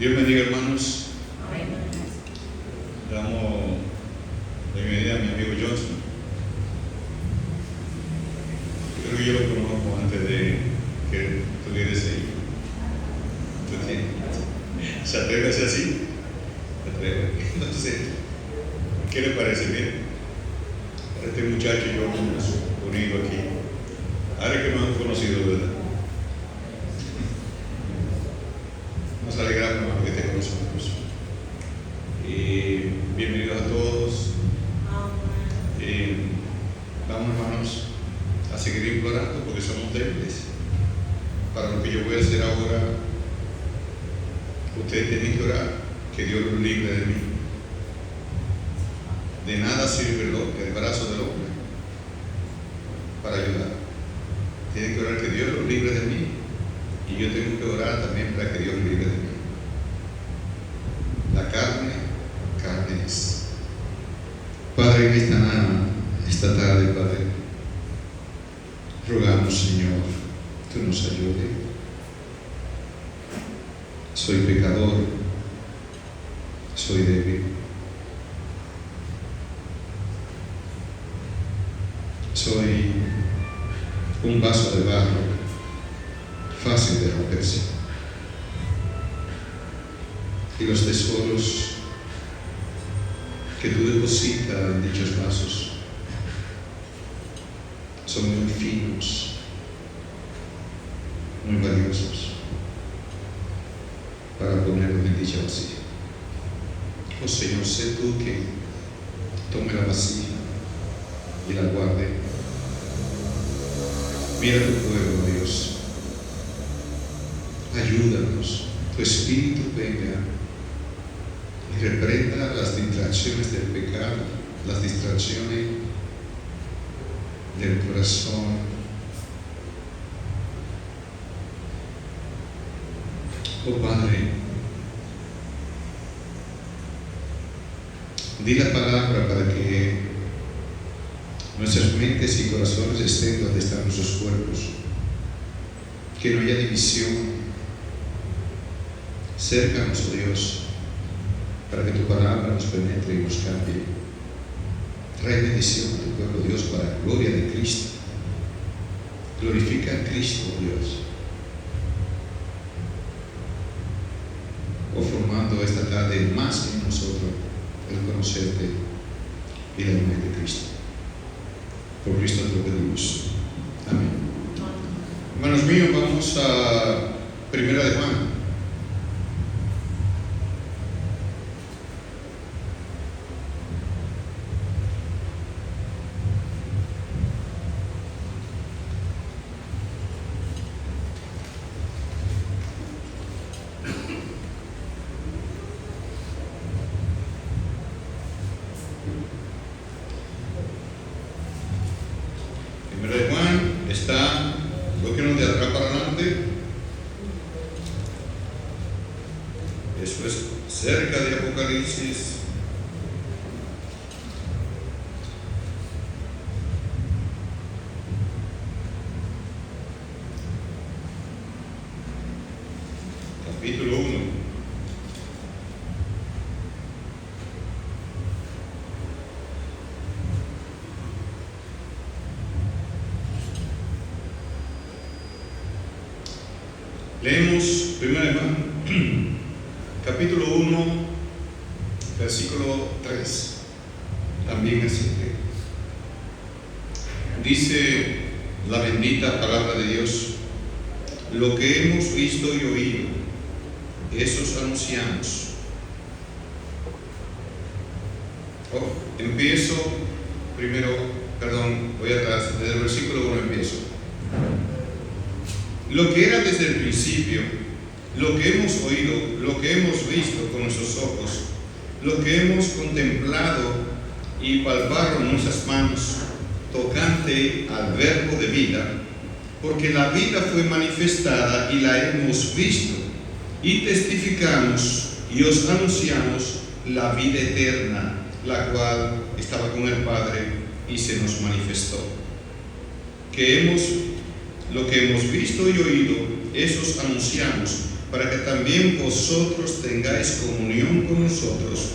Dios bendiga, hermanos. Damos la bienvenida a mi amigo Johnson. Creo que yo lo conozco antes de que tuvieras ahí. ¿Se atreve a hacer así? ¿Se atreve? Entonces, ¿qué le parece? Bien, este muchacho y yo hemos unido aquí. Ahora que nos hemos conocido, ¿verdad? Nos alegramos que estén con nosotros. Bienvenidos a todos. Vamos, hermanos, a seguir implorando porque somos débiles. Para lo que yo voy a hacer ahora, ustedes tienen que orar que Dios los libre de mí. De nada sirve el brazo del hombre para ayudar. Tienen que orar que Dios los libre de mí. Y yo tengo que orar también para que Dios libre de mí. La carne es. Padre, en esta tarde, Padre, rogamos, Señor, tú nos ayudes. Soy pecador, soy débil. Soy un vaso de barro, fácil de romperse. Y los tesoros que tú depositas en dichos vasos son muy finos, muy valiosos para ponerlos en dicha vasija. Oh Señor, sé tú quien tome la vasija y la guarde. Mira tu pueblo, Dios. Ayúdanos, tu Espíritu venga y reprenda las distracciones del pecado, las distracciones del corazón. Oh Padre, di la palabra para que nuestras mentes y corazones estén donde están nuestros cuerpos, que no haya división. Cércanos, oh Dios, para que tu palabra nos penetre y nos cambie. Trae bendición a tu pueblo, Dios, para la gloria de Cristo. Glorifica a Cristo, oh Dios. O formando esta tarde más en nosotros el conocerte y la imagen de Cristo. Por Cristo te lo pedimos. Amén. Hermanos míos, vamos a 1 de Juan. Está, lo que nos de atrás para adelante, eso es cerca de Apocalipsis. Capítulo 1. Leemos 1 de Juan, capítulo 1, versículo 3. También así. Dice la bendita palabra de Dios: lo que hemos visto y oído, esos anunciamos. Empiezo primero, voy atrás, desde el versículo 1 empiezo. Lo que era desde el principio, lo que hemos oído, lo que hemos visto con nuestros ojos, lo que hemos contemplado y palpado en nuestras manos, tocante al verbo de vida, porque la vida fue manifestada y la hemos visto, y testificamos y os anunciamos la vida eterna, la cual estaba con el Padre y se nos manifestó. Lo que hemos visto y oído, esos anunciamos, para que también vosotros tengáis comunión con nosotros,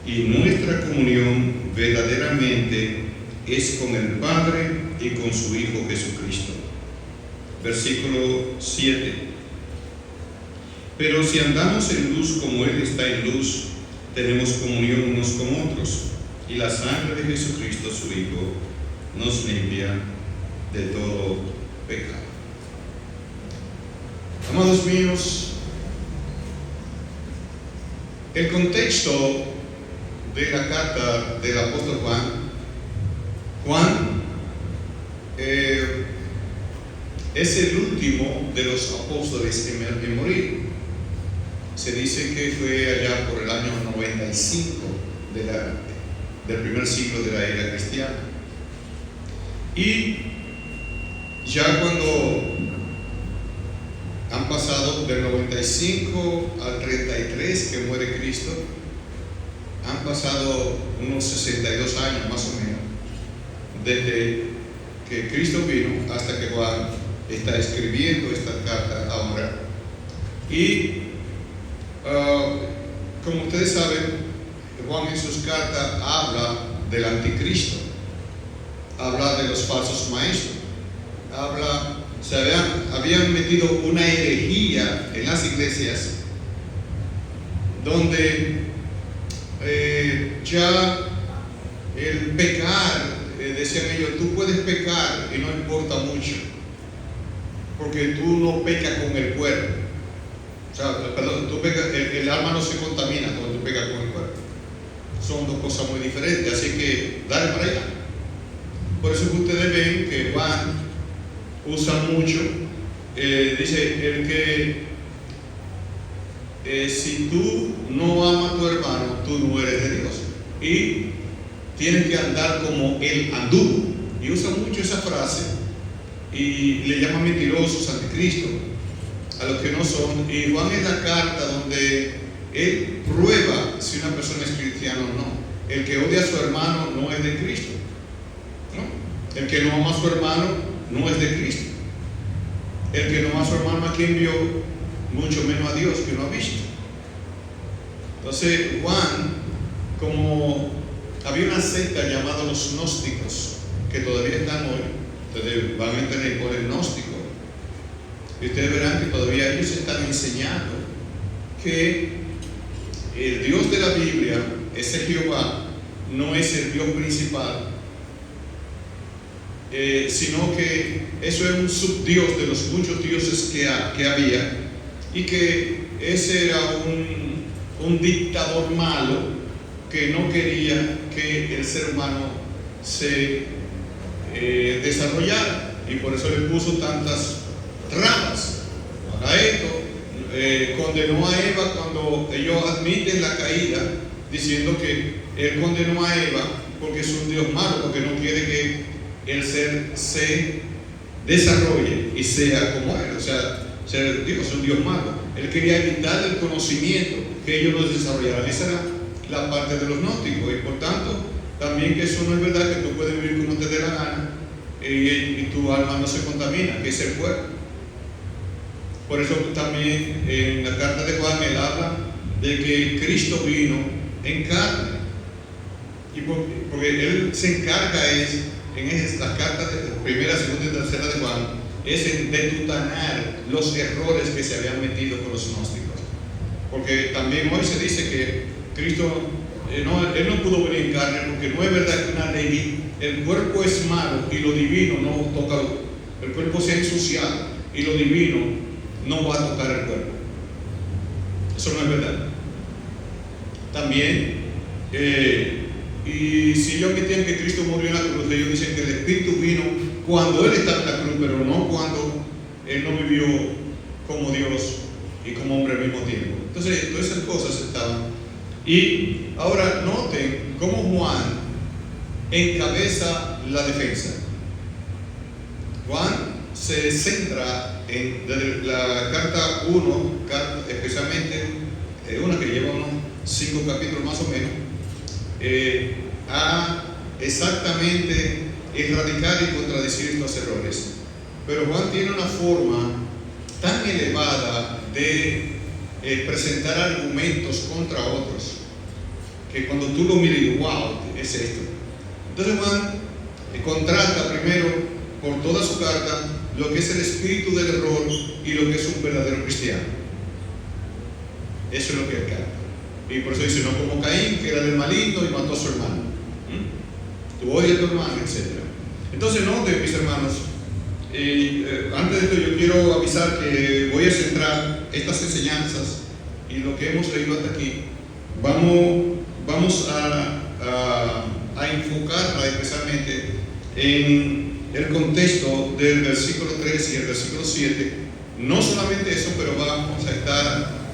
y nuestra comunión verdaderamente es con el Padre y con su Hijo Jesucristo. Versículo 7. Pero si andamos en luz como Él está en luz, tenemos comunión unos con otros, y la sangre de Jesucristo, su Hijo, nos limpia de todo pecado. Amados míos, el contexto de la carta del apóstol Juan es el último de los apóstoles en morir. Se dice que fue allá por el año 95 del primer siglo de la era cristiana. Y ya cuando han pasado del 95 al 33 que muere Cristo, han pasado unos 62 años más o menos, desde que Cristo vino hasta que Juan está escribiendo esta carta ahora. Y como ustedes saben, Juan en sus cartas habla del anticristo, habla de los falsos maestros, habían metido una herejía en las iglesias donde ya el pecar, decían ellos, tú puedes pecar y no importa mucho, porque tú no pecas con el cuerpo. O sea, perdón, tú pecas, el alma no se contamina cuando tú pecas con el cuerpo. Son dos cosas muy diferentes, así que dale para allá. Por eso que ustedes ven que Juan usa mucho, dice, el que si tú no amas a tu hermano, tú no eres de Dios. Y tienes que andar como Él anduvo. Y usa mucho esa frase y le llama mentirosos, anticristo, a los que no son. Y Juan es la carta donde él prueba si una persona es cristiana o no. El que odia a su hermano no es de Cristo, ¿no? El que no ama a su hermano no es de Cristo. El que no ama a su hermano, ¿a quien vio? Mucho menos a Dios, que no ha visto. Entonces Juan, como había una secta llamada los gnósticos, que todavía están hoy, ustedes van a entender por el gnóstico, y ustedes verán que todavía ellos están enseñando que el Dios de la Biblia, ese Jehová, no es el Dios principal, sino que eso es un subdios de los muchos dioses que había, y que ese era un dictador malo que no quería que el ser humano se desarrollara, y por eso le puso tantas trabas. Haga esto, condenó a Eva cuando ellos admiten la caída, diciendo que él condenó a Eva porque es un Dios malo, porque no quiere que el ser se desarrolle y sea como él, o sea, ser Dios, un Dios malo. Él quería evitar el conocimiento, que ellos no desarrollaran. Esa era la parte de los gnósticos, y por tanto también que eso no es verdad, que tú puedes vivir como te dé la gana y tu alma no se contamina, que es el cuerpo. Por eso también en la carta de Juan él habla de que Cristo vino en carne, y porque él se encarga en las cartas de primera, segunda y tercera de Juan, es en detutanar los errores que se habían metido con los gnósticos. Porque también hoy se dice que Cristo, él no pudo venir en carne, porque no es verdad que una ley, el cuerpo es malo y lo divino no toca, el cuerpo se ha ensuciado y lo divino no va a tocar el cuerpo. Eso no es verdad. También, y si ellos admitían que Cristo murió en la cruz, ellos dicen que el Espíritu vino cuando Él estaba en la cruz, pero no cuando Él no vivió como Dios y como hombre al mismo tiempo. Entonces, todas esas cosas estaban. Y ahora noten cómo Juan encabeza la defensa. Juan se centra desde la carta 1, especialmente una que lleva unos 5 capítulos más o menos, a exactamente erradicar y contradecir estos errores. Pero Juan tiene una forma tan elevada de presentar argumentos contra otros, que cuando tú lo miras, wow, es esto. Entonces Juan contrasta primero por toda su carta lo que es el espíritu del error y lo que es un verdadero cristiano. Eso es lo que él canta. Y por eso dice, no como Caín, que era del maligno y mató a su hermano. Tú odias a tu hermano, etc. Entonces, mis hermanos, antes de esto yo quiero avisar que voy a centrar estas enseñanzas y lo que hemos leído hasta aquí, vamos a enfocarla especialmente en el contexto del versículo 3 y el versículo 7. No solamente eso, pero vamos a estar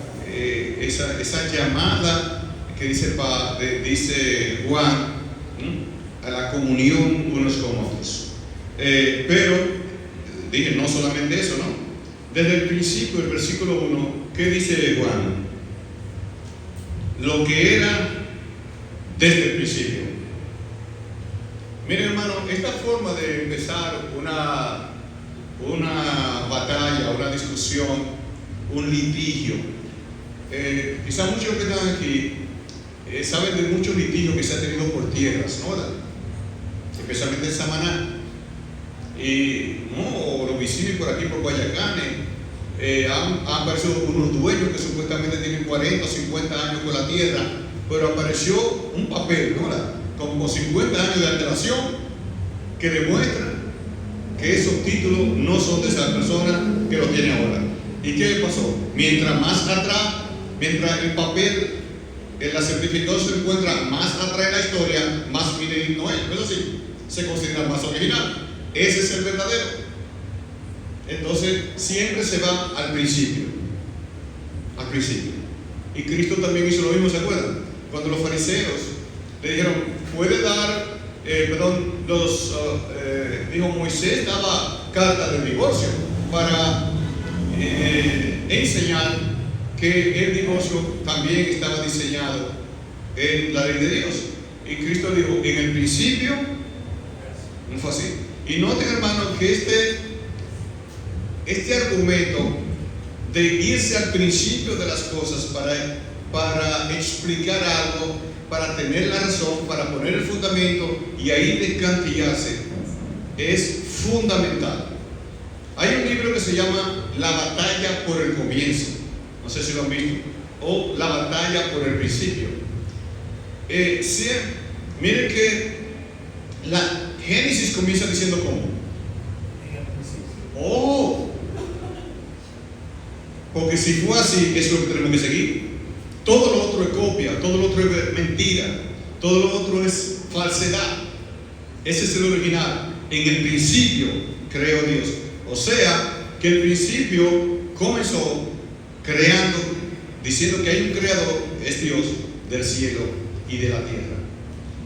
esa llamada que dice Juan, a la comunión unos con otros. Pero dije, no solamente eso, ¿no? Desde el principio, el versículo 1, ¿qué dice Juan? Lo que era desde el principio. Miren, hermano, esta forma de empezar una batalla, una discusión, un litigio, quizás muchos que están aquí saben de muchos litigios que se han tenido por tierras, ¿no? Especialmente en Samaná, o los vecinos por aquí, por Guayacane, han aparecido unos dueños que supuestamente tienen 40 o 50 años con la tierra, pero apareció un papel, ¿no? Con 50 años de antelación, que demuestra que esos títulos no son de esa persona que lo tiene ahora. ¿Y qué pasó? Mientras más atrás, mientras el papel, la certificación se encuentra más atrás en la historia, más fidedigno es. Eso sí, se considera más original. Ese es el verdadero. Entonces, siempre se va al principio. Al principio. Y Cristo también hizo lo mismo, ¿se acuerdan? Cuando los fariseos le dijeron, puede dar, dijo Moisés daba carta de divorcio para enseñar que el divorcio también estaba diseñado en la ley de Dios. Y Cristo dijo, en el principio, no fue así. Y noten, hermanos, que este argumento de irse al principio de las cosas para explicar algo, para tener la razón, para poner el fundamento y ahí descantillarse, es fundamental. Hay un libro que se llama La batalla por el comienzo, no sé si lo han visto, o La batalla por el principio. Miren que la Génesis comienza diciendo ¿cómo? Porque si fue así, eso es lo que tenemos que seguir. Todo lo otro es copia, todo lo otro es mentira, todo lo otro es falsedad. Ese es el original. En el principio creó Dios. O sea, que el principio comenzó creando, diciendo que hay un creador, es Dios, del cielo y de la tierra.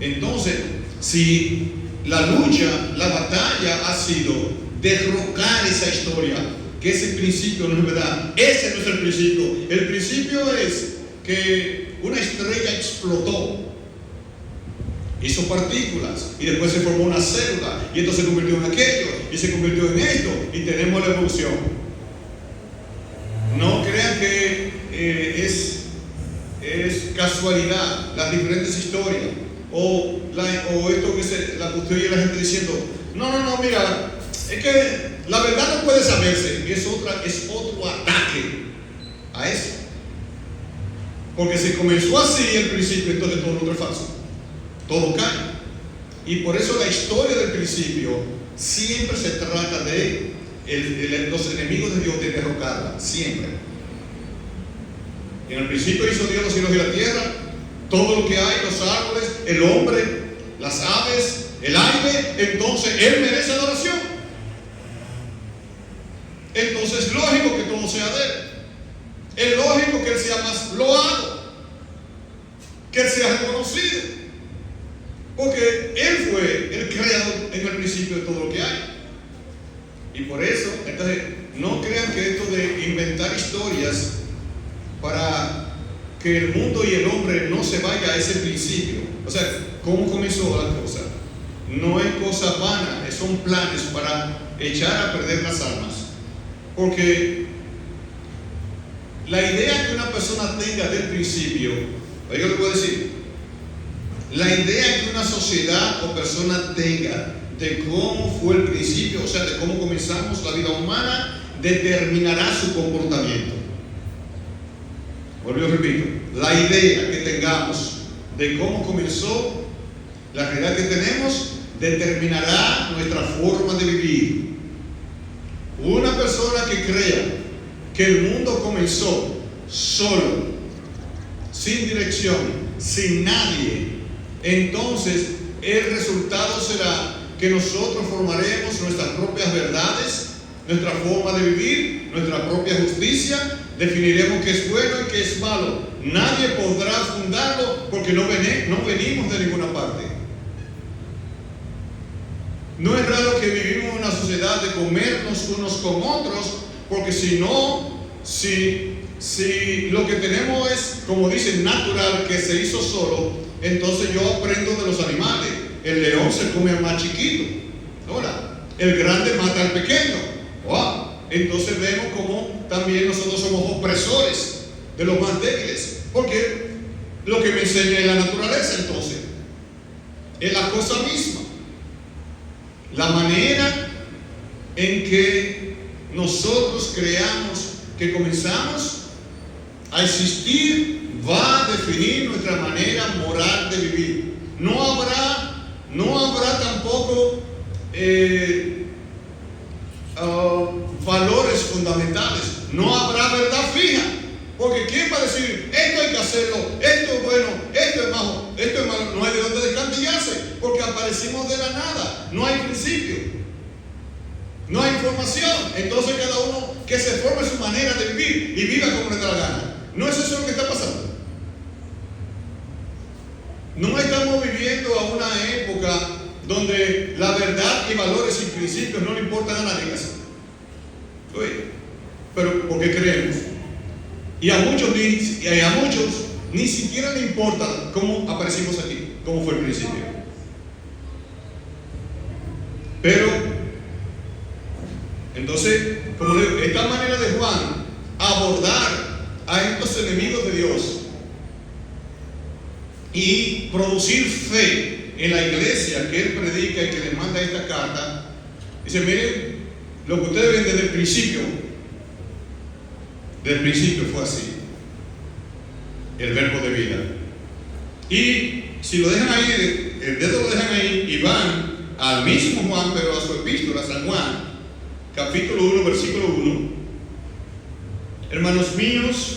Entonces, si la lucha, la batalla ha sido derrocar esa historia, que ese principio no es verdad, ese no es el principio. El principio es que una estrella explotó, hizo partículas y después se formó una célula y esto se convirtió en aquello y se convirtió en esto y tenemos la evolución. No crean que es casualidad las diferentes historias o esto que la custodia de la gente diciendo no, mira, es que la verdad no puede saberse. Es otro ataque a eso. Porque si comenzó así el principio, entonces todo lo otro es falso. Todo cae. Y por eso la historia del principio siempre se trata de los enemigos de Dios, de derrocarla. Siempre. En el principio hizo Dios los cielos y la tierra, todo lo que hay, los árboles, el hombre, las aves, el aire. Entonces Él merece adoración. Entonces es lógico que todo sea de Él. Es lógico que Él sea más loado, que Él sea reconocido, porque Él fue el creador en el principio de todo lo que hay. Y por eso, entonces, no crean que esto de inventar historias para que el mundo y el hombre no se vaya a ese principio. O sea, ¿cómo comenzó la cosa? No es cosa vana, son planes para echar a perder las almas. Porque La idea que una persona tenga del principio, oiga lo que puedo decir, la idea que una sociedad o persona tenga de cómo fue el principio, o sea, de cómo comenzamos la vida humana, determinará su comportamiento. Vuelvo y repito, la idea que tengamos de cómo comenzó, la realidad que tenemos, determinará nuestra forma de vivir. Una persona que crea que el mundo comenzó solo, sin dirección, sin nadie, entonces el resultado será que nosotros formaremos nuestras propias verdades, nuestra forma de vivir, nuestra propia justicia, definiremos qué es bueno y qué es malo. Nadie podrá fundarlo porque no venimos de ninguna parte. No es raro que vivimos en una sociedad de comernos unos con otros, porque si lo que tenemos es, como dicen, natural, que se hizo solo, entonces yo aprendo de los animales. El león se come al más chiquito. Ahora, el grande mata al pequeño. ¡Wow! Entonces vemos como también nosotros somos opresores de los más débiles, porque lo que me enseña es la naturaleza. Entonces es la cosa misma, la manera en que nosotros creamos que comenzamos a existir va a definir nuestra manera moral de vivir. No habrá tampoco valores fundamentales, no habrá verdad fija, porque ¿quién va a decir esto hay que hacerlo, esto es bueno, esto es malo, no hay de dónde descantillarse, porque aparecimos de la nada, no hay principio, no hay información. Entonces cada uno que se forme su manera de vivir y viva como le da la gana. ¿No es eso lo que está pasando? No estamos viviendo a una época donde la verdad y valores y principios no le importan a nadie. Oye, pero ¿por qué creemos? Y a muchos ni siquiera le importa cómo aparecimos aquí, cómo fue el principio. Pero entonces, como digo, esta manera de Juan abordar a estos enemigos de Dios y producir fe en la iglesia que él predica y que le manda esta carta, dice: miren, lo que ustedes ven desde el principio fue así, el verbo de vida. Y si lo dejan ahí, el dedo lo dejan ahí y van al mismo Juan, pero a su epístola, San Juan, capítulo 1, versículo 1. Hermanos míos,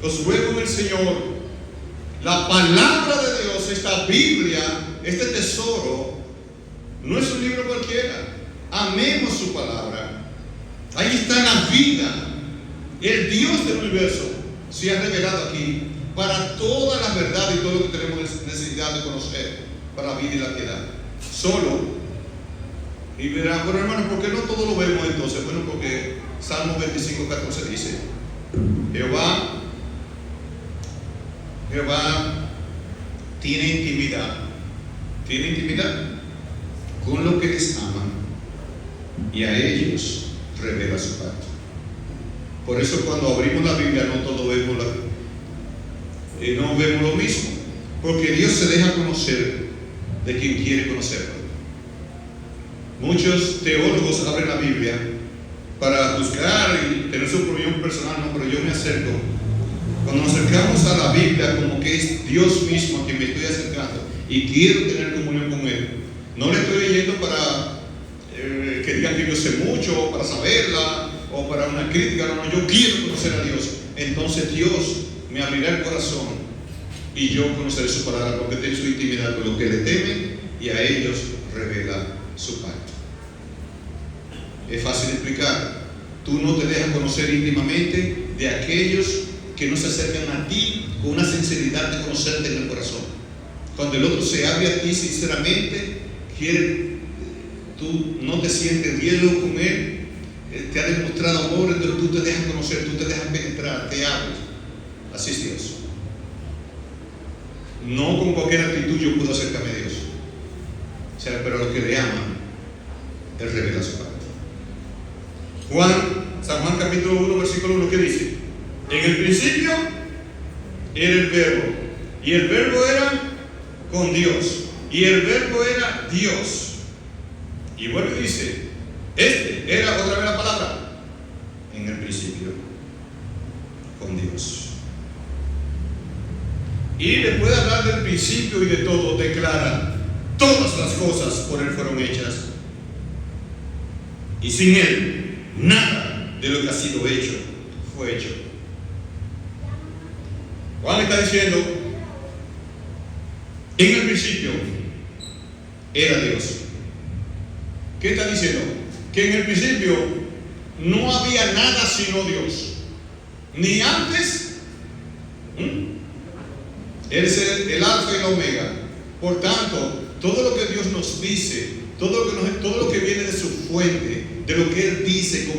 os ruego en el Señor, la palabra de Dios, esta Biblia, este tesoro, no es un libro cualquiera. Amemos su palabra. Ahí está la vida. El Dios del universo se ha revelado aquí para toda la verdad y todo lo que tenemos necesidad de conocer para la vida y la piedad. Solo. Y verán, bueno, hermanos, ¿por qué no todo lo vemos entonces? Bueno, porque Salmo 25:14 dice: Jehová tiene intimidad con los que les aman, y a ellos revela su pacto. Por eso cuando abrimos la Biblia no todos vemos no vemos lo mismo, porque Dios se deja conocer de quien quiere conocerlo. Muchos teólogos abren la Biblia para juzgar y tener su opinión personal, no, pero yo me acerco. Cuando nos acercamos a la Biblia, como que es Dios mismo a quien me estoy acercando y quiero tener comunión con Él. No le estoy leyendo para que digan que yo sé mucho, para saberla, o para una crítica. No, yo quiero conocer a Dios. Entonces Dios me abrirá el corazón y yo conoceré su palabra, porque tiene su intimidad con los que le temen y a ellos revela su pacto. Es fácil de explicar. Tú no te dejas conocer íntimamente de aquellos que no se acercan a ti con una sinceridad de conocerte en el corazón. Cuando el otro se abre a ti sinceramente, tú no te sientes diálogo con él, te ha demostrado amor, entonces tú te dejas conocer, tú te dejas penetrar, te abres. Así es Dios. No con cualquier actitud yo puedo acercarme a Dios. O sea, pero a los que le aman, Él revela su pacto. San Juan capítulo 1, versículo 1, ¿qué dice? En el principio era el verbo, y el verbo era con Dios, y el verbo era Dios. Y vuelve y dice, era otra vez la palabra, en el principio, con Dios. Y después de hablar del principio y de todo, declara, todas las cosas por Él fueron hechas, y sin Él, nada de lo que ha sido hecho, fue hecho. Juan está diciendo, en el principio era Dios. ¿Qué está diciendo? Que en el principio no había nada sino Dios. Ni antes, Él es el alfa y la omega. Por tanto, todo lo que Dios nos dice, todo lo que viene de su fuente, de lo que Él dice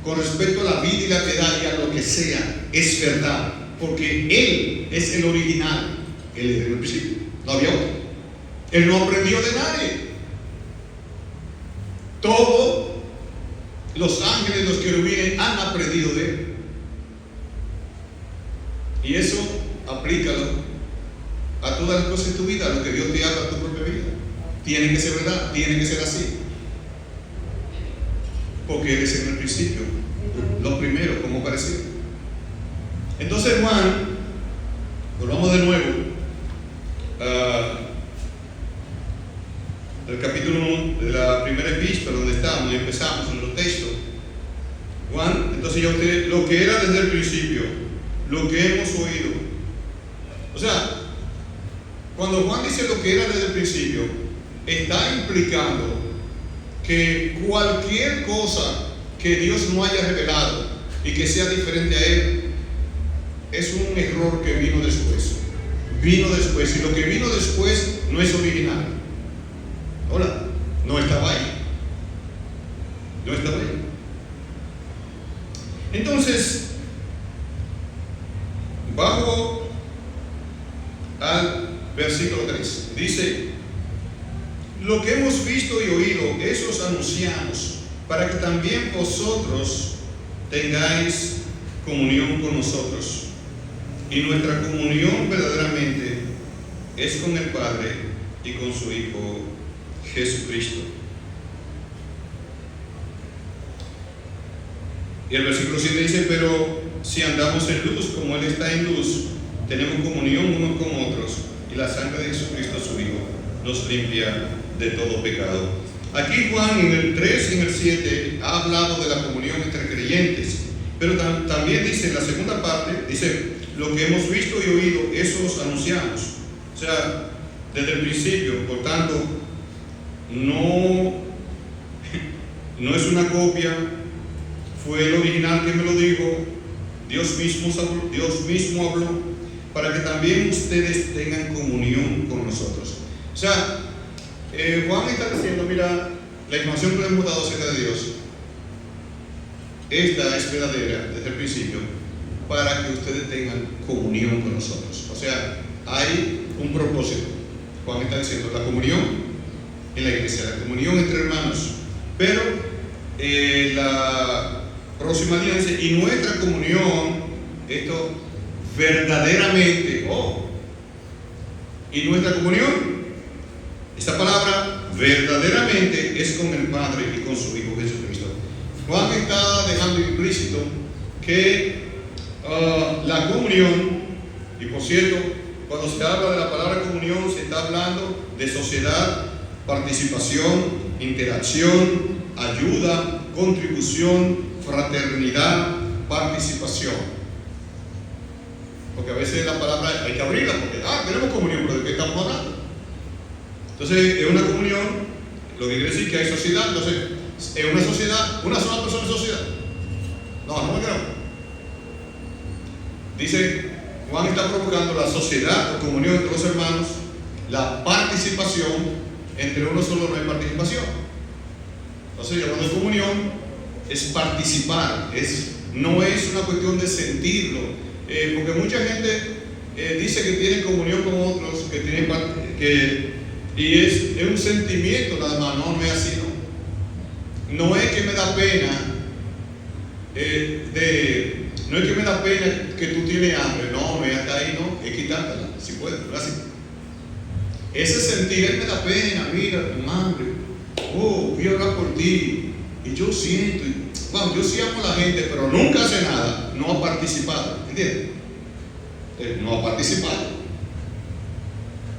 con respecto a la vida y la piedad y a lo que sea, es verdad. Porque Él es el original. Él es el principio. No había otro. Él no aprendió de nadie. Todos los ángeles, los querubines han aprendido de Él. Y eso aplícalo a todas las cosas de tu vida, a lo que Dios te habla a tu propia vida. Tiene que ser verdad, tiene que ser así. Porque Él es en el principio, lo primero, como parecía. Entonces Juan, volvamos de nuevo al capítulo 1 de la primera epístola, donde estamos y empezamos en los textos. Juan, entonces ya usted, lo que era desde el principio, lo que hemos oído. O sea, cuando Juan dice lo que era desde el principio, está implicando que cualquier cosa que Dios no haya revelado y que sea diferente a Él, es un error que vino después. Vino después, y lo que vino después no es original. Ahora, no estaba ahí. No estaba ahí. Entonces, bajo al versículo 3, dice: lo que hemos visto y oído, eso os anunciamos, para que también vosotros tengáis comunión con nosotros. Y nuestra comunión verdaderamente es con el Padre y con su Hijo Jesucristo. Y el versículo 7 dice: pero si andamos en luz como Él está en luz, tenemos comunión unos con otros, y la sangre de Jesucristo su Hijo nos limpia de todo pecado. Aquí Juan en el 3 y en el 7 ha hablado de la comunión entre creyentes, pero también dice en la segunda parte, dice: lo que hemos visto y oído, eso os anunciamos. O sea, desde el principio. Por tanto, no es una copia, fue el original que me lo dijo. Dios mismo habló para que también ustedes tengan comunión con nosotros. O sea, Juan está diciendo: mira, la información que le hemos dado acerca de Dios, esta es verdadera desde el principio, para que ustedes tengan comunión con nosotros. O sea, hay un propósito. Juan está diciendo: la comunión en la iglesia, la comunión entre hermanos. Pero la próxima alianza y nuestra comunión, esto verdaderamente, y nuestra comunión, esta palabra verdaderamente es con el Padre y con su Hijo Jesucristo. Juan está dejando implícito que la comunión, y por cierto, cuando se habla de la palabra comunión, se está hablando de sociedad, participación, interacción, ayuda, contribución, fraternidad, participación. Porque a veces la palabra hay que abrirla, porque tenemos comunión, pero ¿de qué estamos hablando? Entonces, es una comunión, lo que quiere decir que hay sociedad. Entonces, es una sociedad, una sola persona en sociedad. No me creo. Dice, Juan está provocando la sociedad o comunión entre los hermanos, la participación. Entre uno solo no hay participación. Entonces, hablando de comunión, es participar, no es una cuestión de sentirlo, porque mucha gente dice que tiene comunión con otros, que tienen y es un sentimiento nada más. No es así, no es que me da pena de no es que me da pena que tú tienes hambre, no es hasta ahí, no, es quitártela, si puedes, así. Ese sentir, él me da pena, mira, con hambre, voy a orar por ti, y yo siento, wow, yo sí amo a la gente, pero nunca hace nada, no ha participado, ¿entiendes? No ha participado,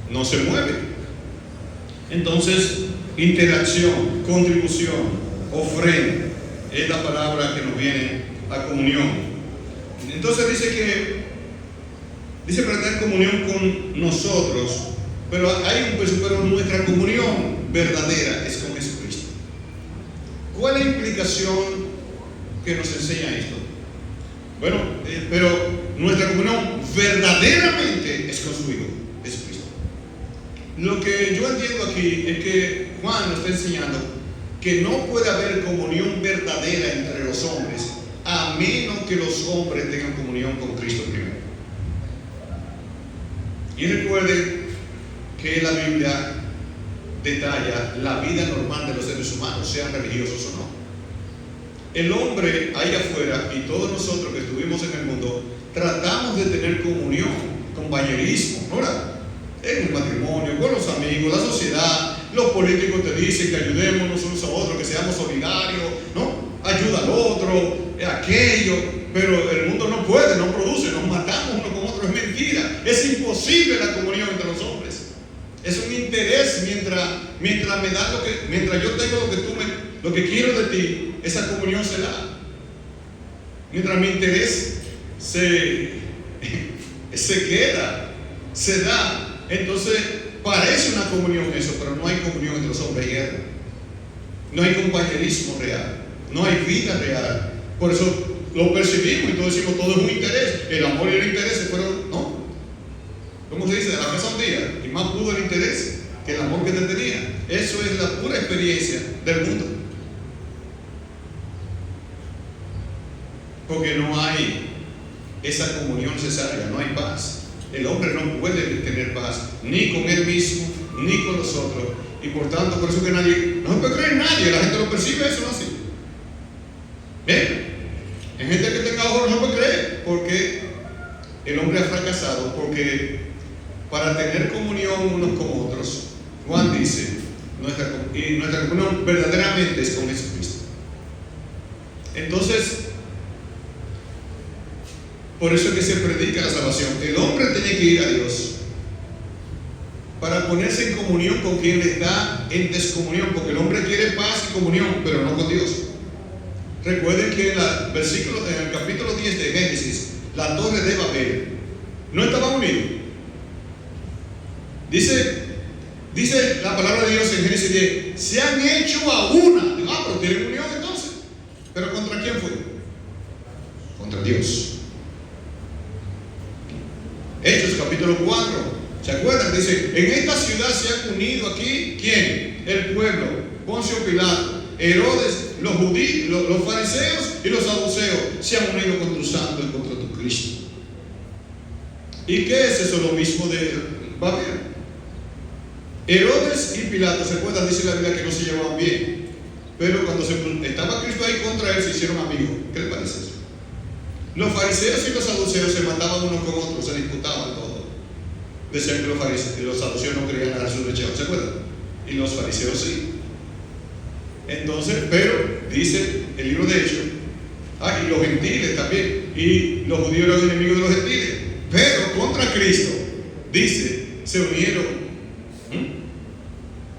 no se mueve. Entonces, interacción, contribución, ofrenda, es la palabra que nos viene a comunión. Entonces dice para tener comunión con nosotros, pero hay pero nuestra comunión verdadera es con Jesucristo. ¿Cuál es la implicación que nos enseña esto? Bueno, pero nuestra comunión verdaderamente es con su Hijo, Jesucristo. Lo que yo entiendo aquí es que Juan nos está enseñando que no puede haber comunión verdadera entre los hombres a menos que los hombres tengan comunión con Cristo primero. Y recuerden que la Biblia detalla la vida normal de los seres humanos, sean religiosos o no. El hombre ahí afuera y todos nosotros que estuvimos en el mundo tratamos de tener comunión, compañerismo, ¿no? En el matrimonio, con los amigos, la sociedad. Los políticos te dicen que ayudémonos unos a otros, que seamos solidarios, ¿no? Ayuda al otro, aquello, pero el mundo no puede, no produce, nos matamos uno con otro, es mentira, es imposible la comunión entre los hombres. Es un interés mientras me da mientras yo tengo lo que quiero de ti, esa comunión se da. Mientras mi interés se queda, se da. Entonces parece una comunión eso, pero no hay comunión entre los hombres y guerra. No hay compañerismo real, no hay vida real. Por eso lo percibimos y todos decimos todo es un interés. El amor y el interés se fueron, ¿no? ¿Cómo se dice? De la mesa un día. Y más pudo el interés que el amor que te tenía. Eso es la pura experiencia del mundo. Porque no hay esa comunión necesaria, no hay paz. El hombre no puede tener paz, ni con él mismo, ni con los otros. Y por tanto, por eso que nadie, no se puede creer en nadie, la gente lo percibe eso, ¿no? Así. Hay gente que tenga ojos no se puede creer, porque el hombre ha fracasado, porque para tener comunión unos con otros, Juan dice, nuestra comunión verdaderamente es con Jesucristo. Entonces, por eso es que se predica la salvación. El hombre tiene que ir a Dios para ponerse en comunión con quien está en descomunión, porque el hombre quiere paz y comunión, pero no con Dios. Recuerden que en el capítulo 10 de Génesis, la torre de Babel no estaba unida. Dice la palabra de Dios en Génesis 10, se han hecho a una. Pero tienen unión entonces. ¿Pero contra quién fue? Contra Dios. Hechos capítulo 4, ¿se acuerdan? Dice, en esta ciudad se han unido aquí, ¿quién? El pueblo, Poncio Pilato, Herodes, los judíos, los fariseos y los saduceos se han unido contra tu santo y contra tu Cristo. ¿Y qué es eso? Lo mismo de Babel. Herodes y Pilato, ¿se acuerdan? Dice la Biblia que no se llevaban bien, pero cuando estaba Cristo ahí contra él se hicieron amigos. ¿Qué les parece eso? Los fariseos y los saduceos se mataban unos con otros, se disputaban todo. Decían que los saduceos no creían en la resurrección, ¿se acuerdan? Y los fariseos sí. Entonces, pero dice el libro de Hechos, y los gentiles también, y los judíos eran enemigos de los gentiles, pero contra Cristo, dice, se unieron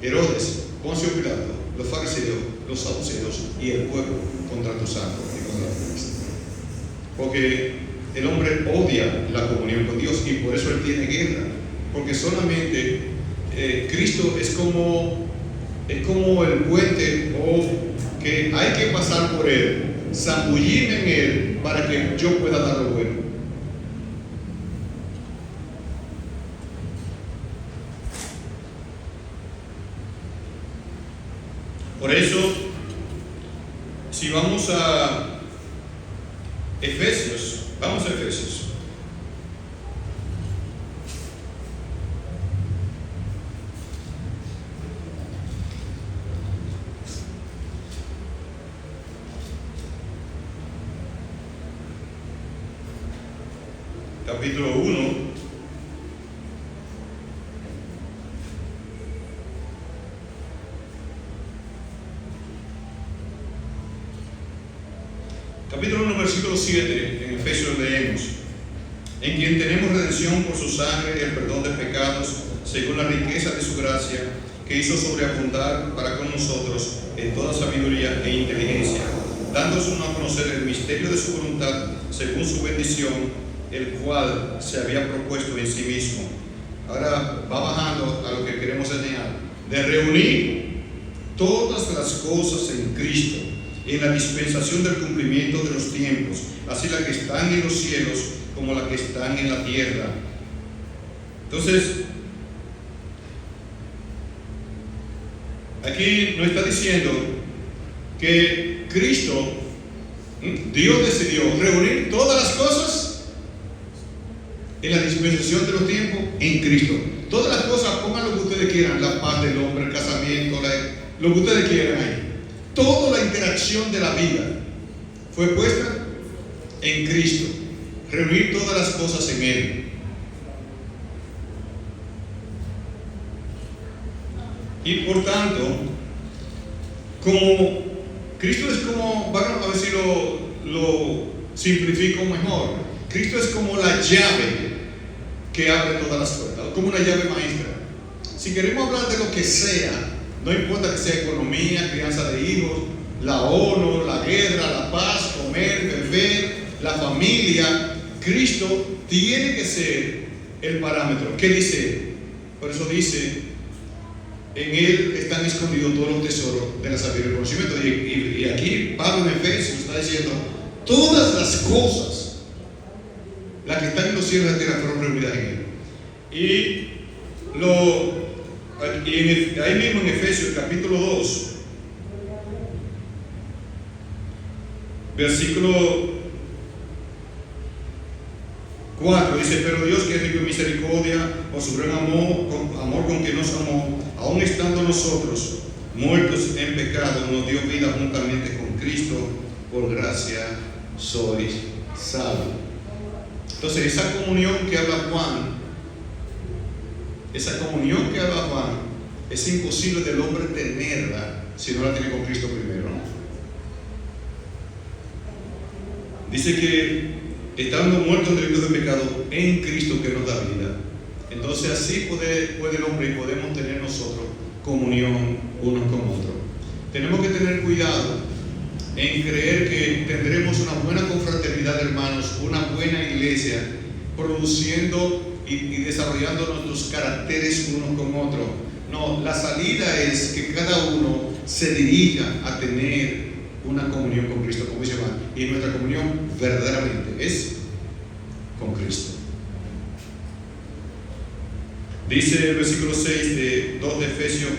Herodes, Poncio Pilato, los fariseos, los saduceos y el pueblo contra tu santo y contra tu Cristo. Porque el hombre odia la comunión con Dios y por eso él tiene guerra. Porque solamente Cristo es como el puente que hay que pasar por él, zambullirme en él para que yo pueda dar lo bueno. Por eso, si vamos a Efesios, vamos a Efesios. capítulo 1. Capítulo 1, versículo 7, en Efesios leemos: en quien tenemos redención por su sangre, el perdón de pecados, según la riqueza de su gracia, que hizo sobreabundar para con nosotros en toda sabiduría e inteligencia, dándonos a conocer el misterio de su voluntad, según su bendición, el cual se había propuesto en sí mismo. Ahora va bajando a lo que queremos enseñar, de reunir todas las cosas en Cristo, en la dispensación del cumplimiento de los tiempos, así las que están en los cielos como las que están en la tierra. Entonces, aquí nos está diciendo que Cristo, Dios decidió reunir todas las cosas en la dispensación de los tiempos en Cristo. Todas las cosas, pongan lo que ustedes quieran, la paz del hombre, el casamiento, lo que ustedes quieran ahí. Toda la interacción de la vida fue puesta en Cristo. Reunir todas las cosas en Él. Y por tanto, como Cristo es como, vamos a ver si lo simplifico mejor. Cristo es como la llave que abre todas las puertas, como una llave maestra. Si queremos hablar de lo que sea, no importa que sea economía, crianza de hijos, la ONU, la guerra, la paz, comer, beber, la familia, Cristo tiene que ser el parámetro. ¿Qué dice? Por eso dice: en Él están escondidos todos los tesoros de la sabiduría y el conocimiento. Y aquí Pablo en Efesios está diciendo: todas las cosas, las que están en los cielos de la tierra, fueron reunidas en Él. Ahí mismo en Efesios capítulo 2, versículo 4, dice: pero Dios, que es rico en misericordia, por su gran amor con que nos amó, aun estando nosotros muertos en pecado, nos dio vida juntamente con Cristo. Por gracia sois salvos. Entonces, esa comunión que habla Juan, es imposible del hombre tenerla si no la tiene con Cristo primero, ¿no? Dice que estando muertos delitos de pecado, en Cristo que nos da vida. Entonces así puede el hombre y podemos tener nosotros comunión unos con otros. Tenemos que tener cuidado en creer que tendremos una buena confraternidad de hermanos, una buena iglesia, produciendo y desarrollando nuestros caracteres unos con otros. No, la salida es que cada uno se dirija a tener una comunión con Cristo, como dice Juan, y nuestra comunión verdaderamente es con Cristo. Dice el versículo 6 de 2 de Efesios: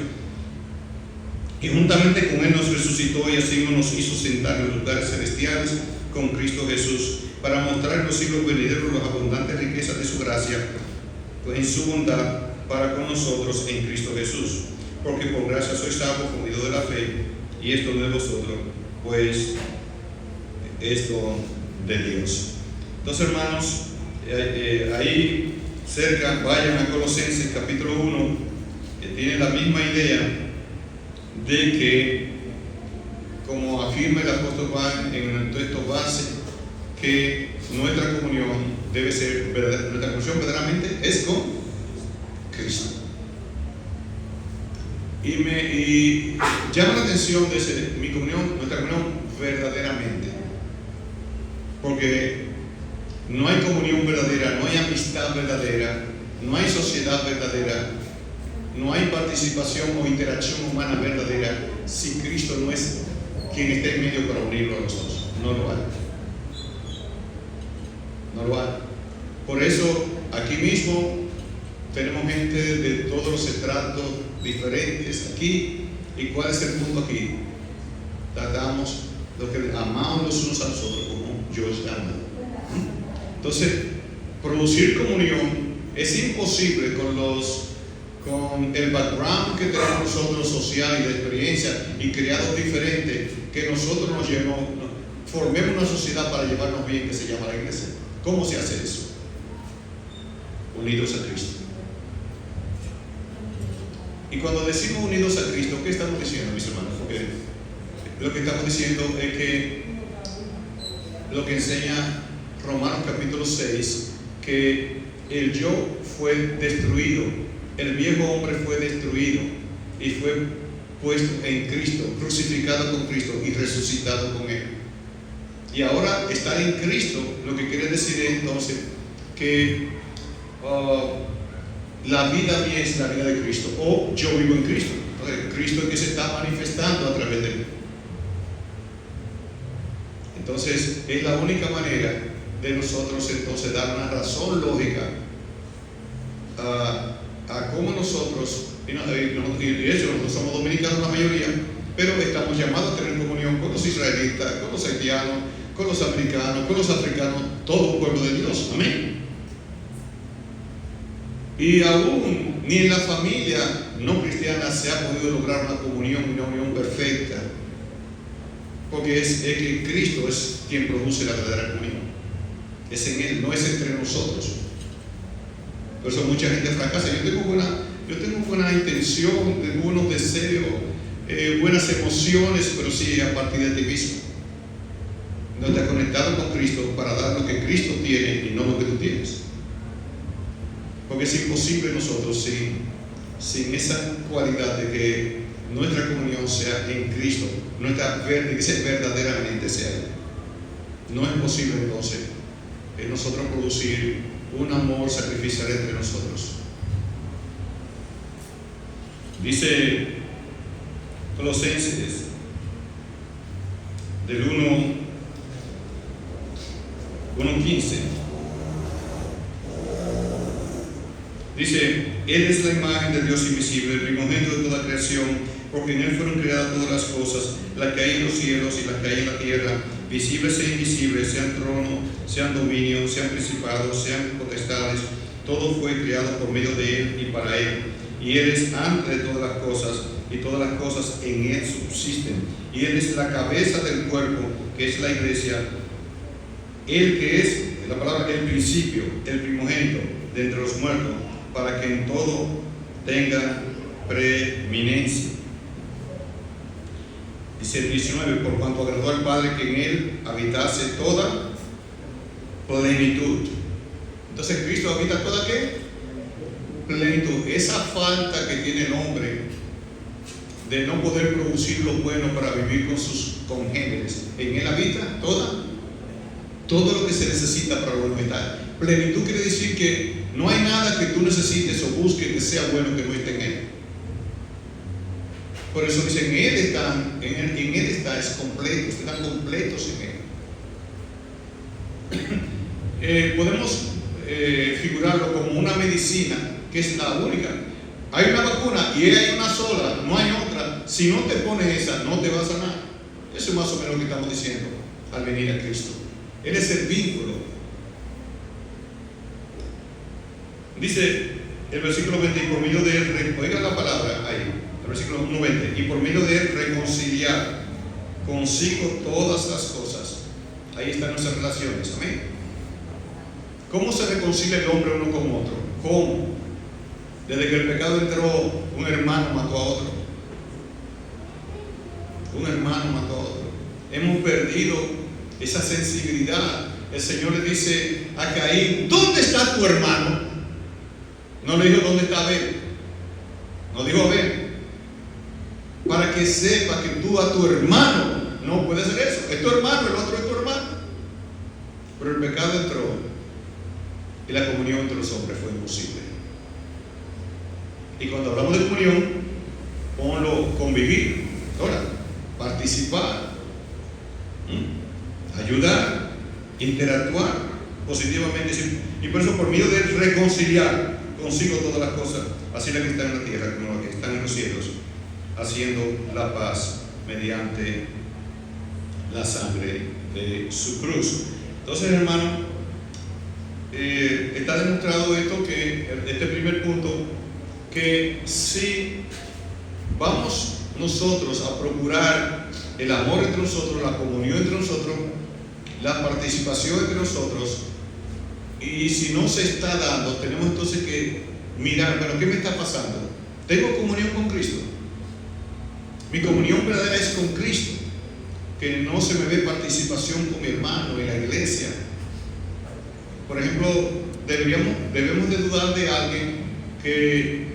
y juntamente con Él nos resucitó y así nos hizo sentar en los lugares celestiales con Cristo Jesús, para mostrar en los siglos venideros las abundantes riquezas de su gracia en su bondad para con nosotros en Cristo Jesús. Porque por gracia sois salvos por medio de la fe, y esto no de vosotros, pues es don de Dios. Entonces, hermanos, ahí cerca, vayan a Colosenses capítulo 1, que tiene la misma idea de que, como afirma el apóstol Juan en el texto base, que nuestra comunión debe ser, nuestra comunión verdaderamente es con Cristo. Y llama la atención de mi comunión, nuestra comunión verdaderamente, porque no hay comunión verdadera, no hay amistad verdadera, no hay sociedad verdadera, no hay participación o interacción humana verdadera si Cristo no es quien está en medio para unirlo a nosotros. No lo hay. No lo hay. Por eso aquí mismo tenemos gente de todos los estratos diferentes aquí. ¿Y cuál es el punto aquí? Tratamos lo que amamos los unos a los otros como yo os amo. Entonces, producir comunión es imposible con el background que tenemos nosotros social y de experiencia y creados diferentes, que nosotros formemos una sociedad para llevarnos bien, que se llama la iglesia. ¿Cómo se hace eso? unidos a Cristo. Y cuando decimos unidos a Cristo, ¿qué estamos diciendo, mis hermanos? Porque lo que estamos diciendo es que lo que enseña Romanos capítulo 6, que el yo fue destruido, el viejo hombre fue destruido y fue puesto en Cristo, crucificado con Cristo y resucitado con Él. Y ahora estar en Cristo, lo que quiere decir es entonces que la vida mía es la vida de Cristo, o yo vivo en Cristo. Entonces, Cristo es que se está manifestando a través de mí. Entonces, es la única manera de nosotros entonces dar una razón lógica a cómo nosotros, y de hecho nosotros somos dominicanos la mayoría, pero estamos llamados a tener comunión con los israelitas, con los haitianos, con los americanos, con los africanos, todo pueblo de Dios. Amén. Y aún ni en la familia no cristiana se ha podido lograr una comunión y una unión perfecta, porque es que Cristo es quien produce la verdadera comunión. Es en Él, no es entre nosotros. Por eso mucha gente fracasa. Yo tengo buena intención, tengo buenos deseos, buenas emociones, pero sí a partir de ti mismo. No estás conectado con Cristo para dar lo que Cristo tiene y no lo que tú tienes. Porque es imposible nosotros sin esa cualidad de que nuestra comunión sea en Cristo, que verdaderamente sea Él. No es posible entonces nosotros producir un amor sacrificial entre nosotros. Dice Colosenses del 1:15. Dice: Él es la imagen del Dios invisible, el primogénito de toda creación, porque en Él fueron creadas todas las cosas, las que hay en los cielos y las que hay en la tierra, visibles e invisibles, sean tronos, sean dominios, sean principados, sean potestades. Todo fue creado por medio de Él y para Él. Y Él es antes de todas las cosas, y todas las cosas en Él subsisten. Y Él es la cabeza del cuerpo, que es la iglesia. Él que es, la palabra, el principio, el primogénito de entre los muertos, para que en todo tenga preeminencia. Dice el 19: por cuanto agradó al Padre que en Él habitase toda plenitud. Entonces Cristo habita toda ¿qué? Plenitud. Esa falta que tiene el hombre de no poder producir lo bueno para vivir con sus congéneres, en Él habita todo lo que se necesita para lo bueno estar. Plenitud quiere decir que no hay nada que tú necesites o busques que sea bueno que no esté en Él. Por eso dice: en Él está, es completo, están completos en Él. Podemos figurarlo como una medicina que es la única. Hay una vacuna y hay una sola, no hay otra. Si no te pones esa, no te va a sanar. Eso es más o menos lo que estamos diciendo al venir a Cristo. Él es el vínculo. Dice el versículo 20: y por medio de Él, oiga la palabra ahí, el versículo 90, y por medio de Él reconciliar consigo todas las cosas. Ahí están nuestras relaciones, amén. ¿Cómo se reconcilia el hombre uno con otro? ¿Cómo? Desde que el pecado entró, un hermano mató a otro. Un hermano mató a otro. Hemos perdido esa sensibilidad. El Señor le dice a Caín: ¿dónde está tu hermano? No le dijo dónde está Abel. No dijo Abel. Para que sepa que tú a tu hermano no puedes hacer eso. Es tu hermano, el otro es tu hermano. Pero el pecado entró y la comunión entre los hombres fue imposible. Y cuando hablamos de comunión, ponlo convivir, ahora, participar, ayudar, interactuar positivamente. Y por eso, por medio de reconciliar consigo todas las cosas, así las que están en la tierra como las que están en los cielos, haciendo la paz mediante la sangre de su cruz. Entonces, hermano, está demostrado esto, que este primer punto, que si vamos nosotros a procurar el amor entre nosotros, la comunión entre nosotros, la participación entre nosotros, Y si no se está dando, tenemos entonces que mirar, pero ¿qué me está pasando? ¿Tengo comunión con Cristo? Mi comunión verdadera es con Cristo, que no se me ve participación con mi hermano en la iglesia. Por ejemplo, debemos de dudar de alguien que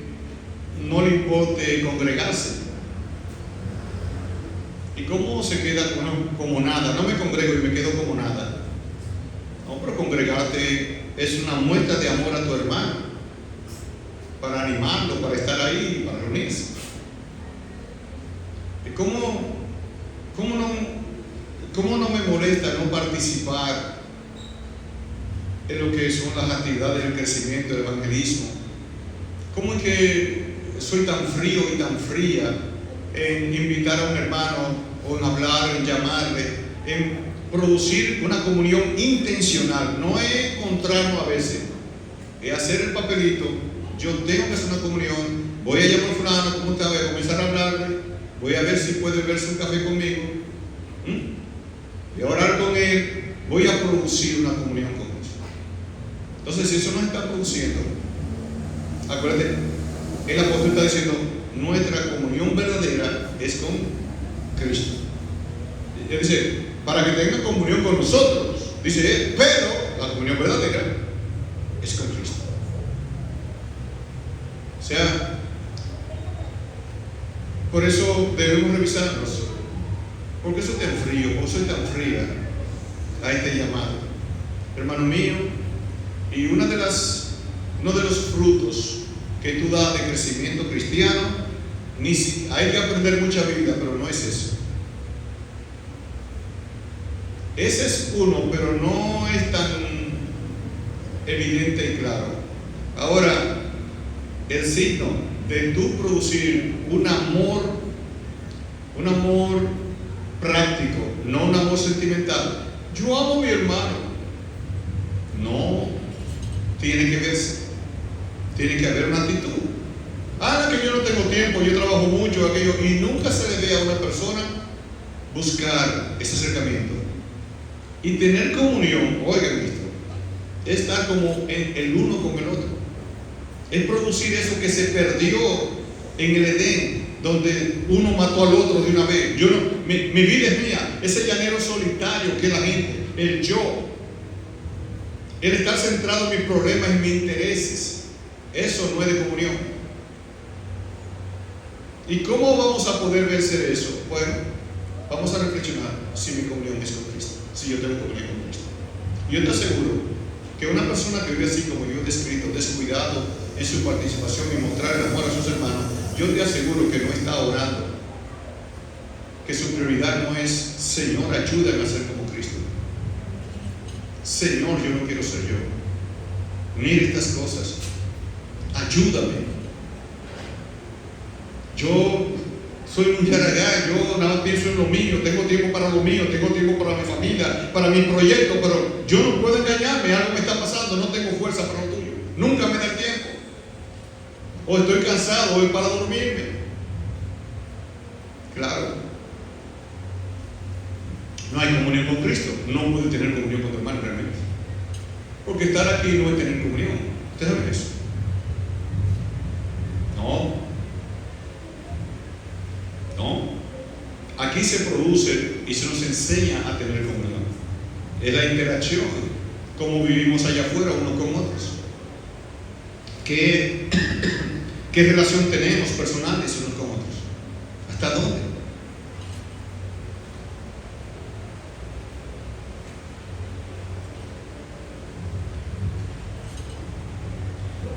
no le importe congregarse. ¿Y cómo se queda como nada? No me congrego y me quedo como nada. No, pero congregarte es una muestra de amor a tu hermano, para animarlo, para estar ahí, para reunirse. ¿Y cómo no me molesta no participar en lo que son las actividades del crecimiento, del evangelismo? ¿Cómo es que soy tan frío y tan fría en invitar a un hermano, o en hablar, en llamarle, en producir una comunión intencional? No es encontrarnos a veces, es hacer el papelito. Yo tengo que hacer una comunión, voy a llamar a fulano, ¿cómo está? Voy a comenzar a hablarle, voy a ver si puede beberse un café conmigo, voy a orar con él, voy a producir una comunión con él. Entonces, si eso no está produciendo, acuérdate, el apóstol está diciendo, nuestra comunión verdadera es con Cristo. Él dice, para que tenga comunión con nosotros, dice él, pero la comunión verdadera es con Cristo. O sea, por eso debemos revisarnos. ¿Por qué soy tan frío? ¿Por qué soy tan fría a este llamado? Hermano mío, y uno de los frutos que tú das de crecimiento cristiano, hay que aprender mucha Biblia, pero no es eso. Ese es uno, pero no es tan evidente y claro. Ahora, el signo de tú producir un amor práctico, no un amor sentimental. Yo amo a mi hermano. No, tiene que verse, tiene que haber una actitud. Que yo no tengo tiempo, yo trabajo mucho, aquello, y nunca se le ve a una persona buscar ese acercamiento y tener comunión. Oigan esto, es estar como el uno con el otro, es producir eso que se perdió en el Edén, donde uno mató al otro de una vez. Mi vida es mía, ese llanero solitario que es la gente, el yo, el estar centrado en mis problemas, en mis intereses. Eso no es de comunión. ¿Y cómo vamos a poder vencer eso? Bueno, vamos a reflexionar si mi comunión es con Cristo, si yo tengo comunión con Cristo. Yo te aseguro que una persona que vive así como yo he descrito, descuidado en su participación y mostrar el amor a sus hermanos, yo te aseguro que no está orando, que su prioridad no es, Señor, ayúdame a ser como Cristo. Señor, yo no quiero ser yo. Mire estas cosas, ayúdame. Yo soy muy yaragá, yo nada más pienso en lo mío, tengo tiempo para lo mío, tengo tiempo para mi familia, para mi proyecto, pero yo no puedo engañarme, algo me está pasando, no tengo fuerza para lo tuyo, nunca me da el tiempo, o estoy cansado, o es para dormirme. Claro, no hay comunión con Cristo, no puedes tener comunión con tu hermano realmente, porque estar aquí no es tener comunión. ¿Ustedes saben eso? No, aquí se produce y se nos enseña a tener comunión. Es la interacción, como vivimos allá afuera unos con otros. ¿Qué relación tenemos personales unos con otros? ¿Hasta dónde?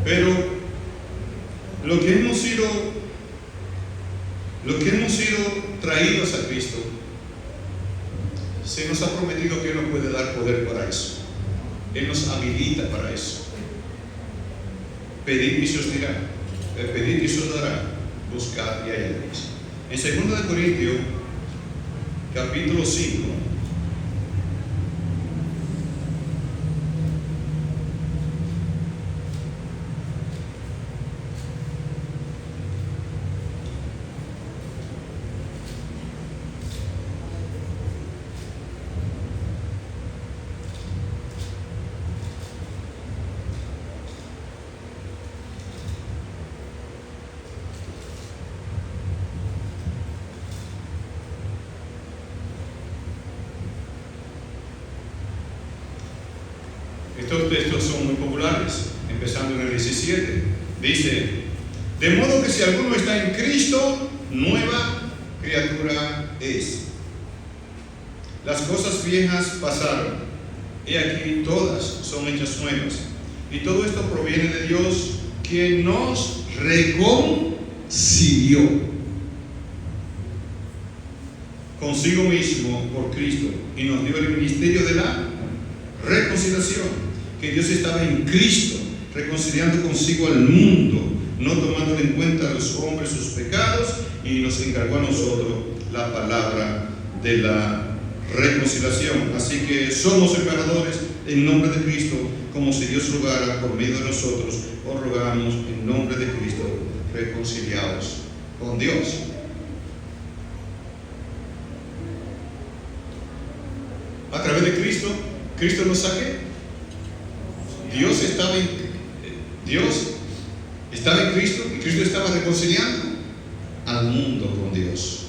Pero lo que hemos sido traídos a Cristo, se nos ha prometido que Él nos puede dar poder para eso. Él nos habilita para eso. Pedid y se os dirá, pedid y se os dará, buscad y hallaréis. En 2 Corintios, capítulo 5, Estos textos son muy populares, empezando en el 17. Dice, de modo que si alguno está en Cristo, nueva criatura es. Las cosas viejas pasaron, y aquí todas son hechas nuevas. Y todo esto proviene de Dios, quien nos reconcilió consigo mismo por Cristo y nos dio el ministerio de la reconciliación. Que Dios estaba en Cristo reconciliando consigo al mundo, no tomando en cuenta a los hombres sus pecados, y nos encargó a nosotros la palabra de la reconciliación. Así que somos embajadores en nombre de Cristo, como si Dios rogara por medio de nosotros. Os rogamos en nombre de Cristo, reconciliados con Dios. A través de Cristo, Cristo nos saque. Dios estaba en Cristo, y Cristo estaba reconciliando al mundo con Dios.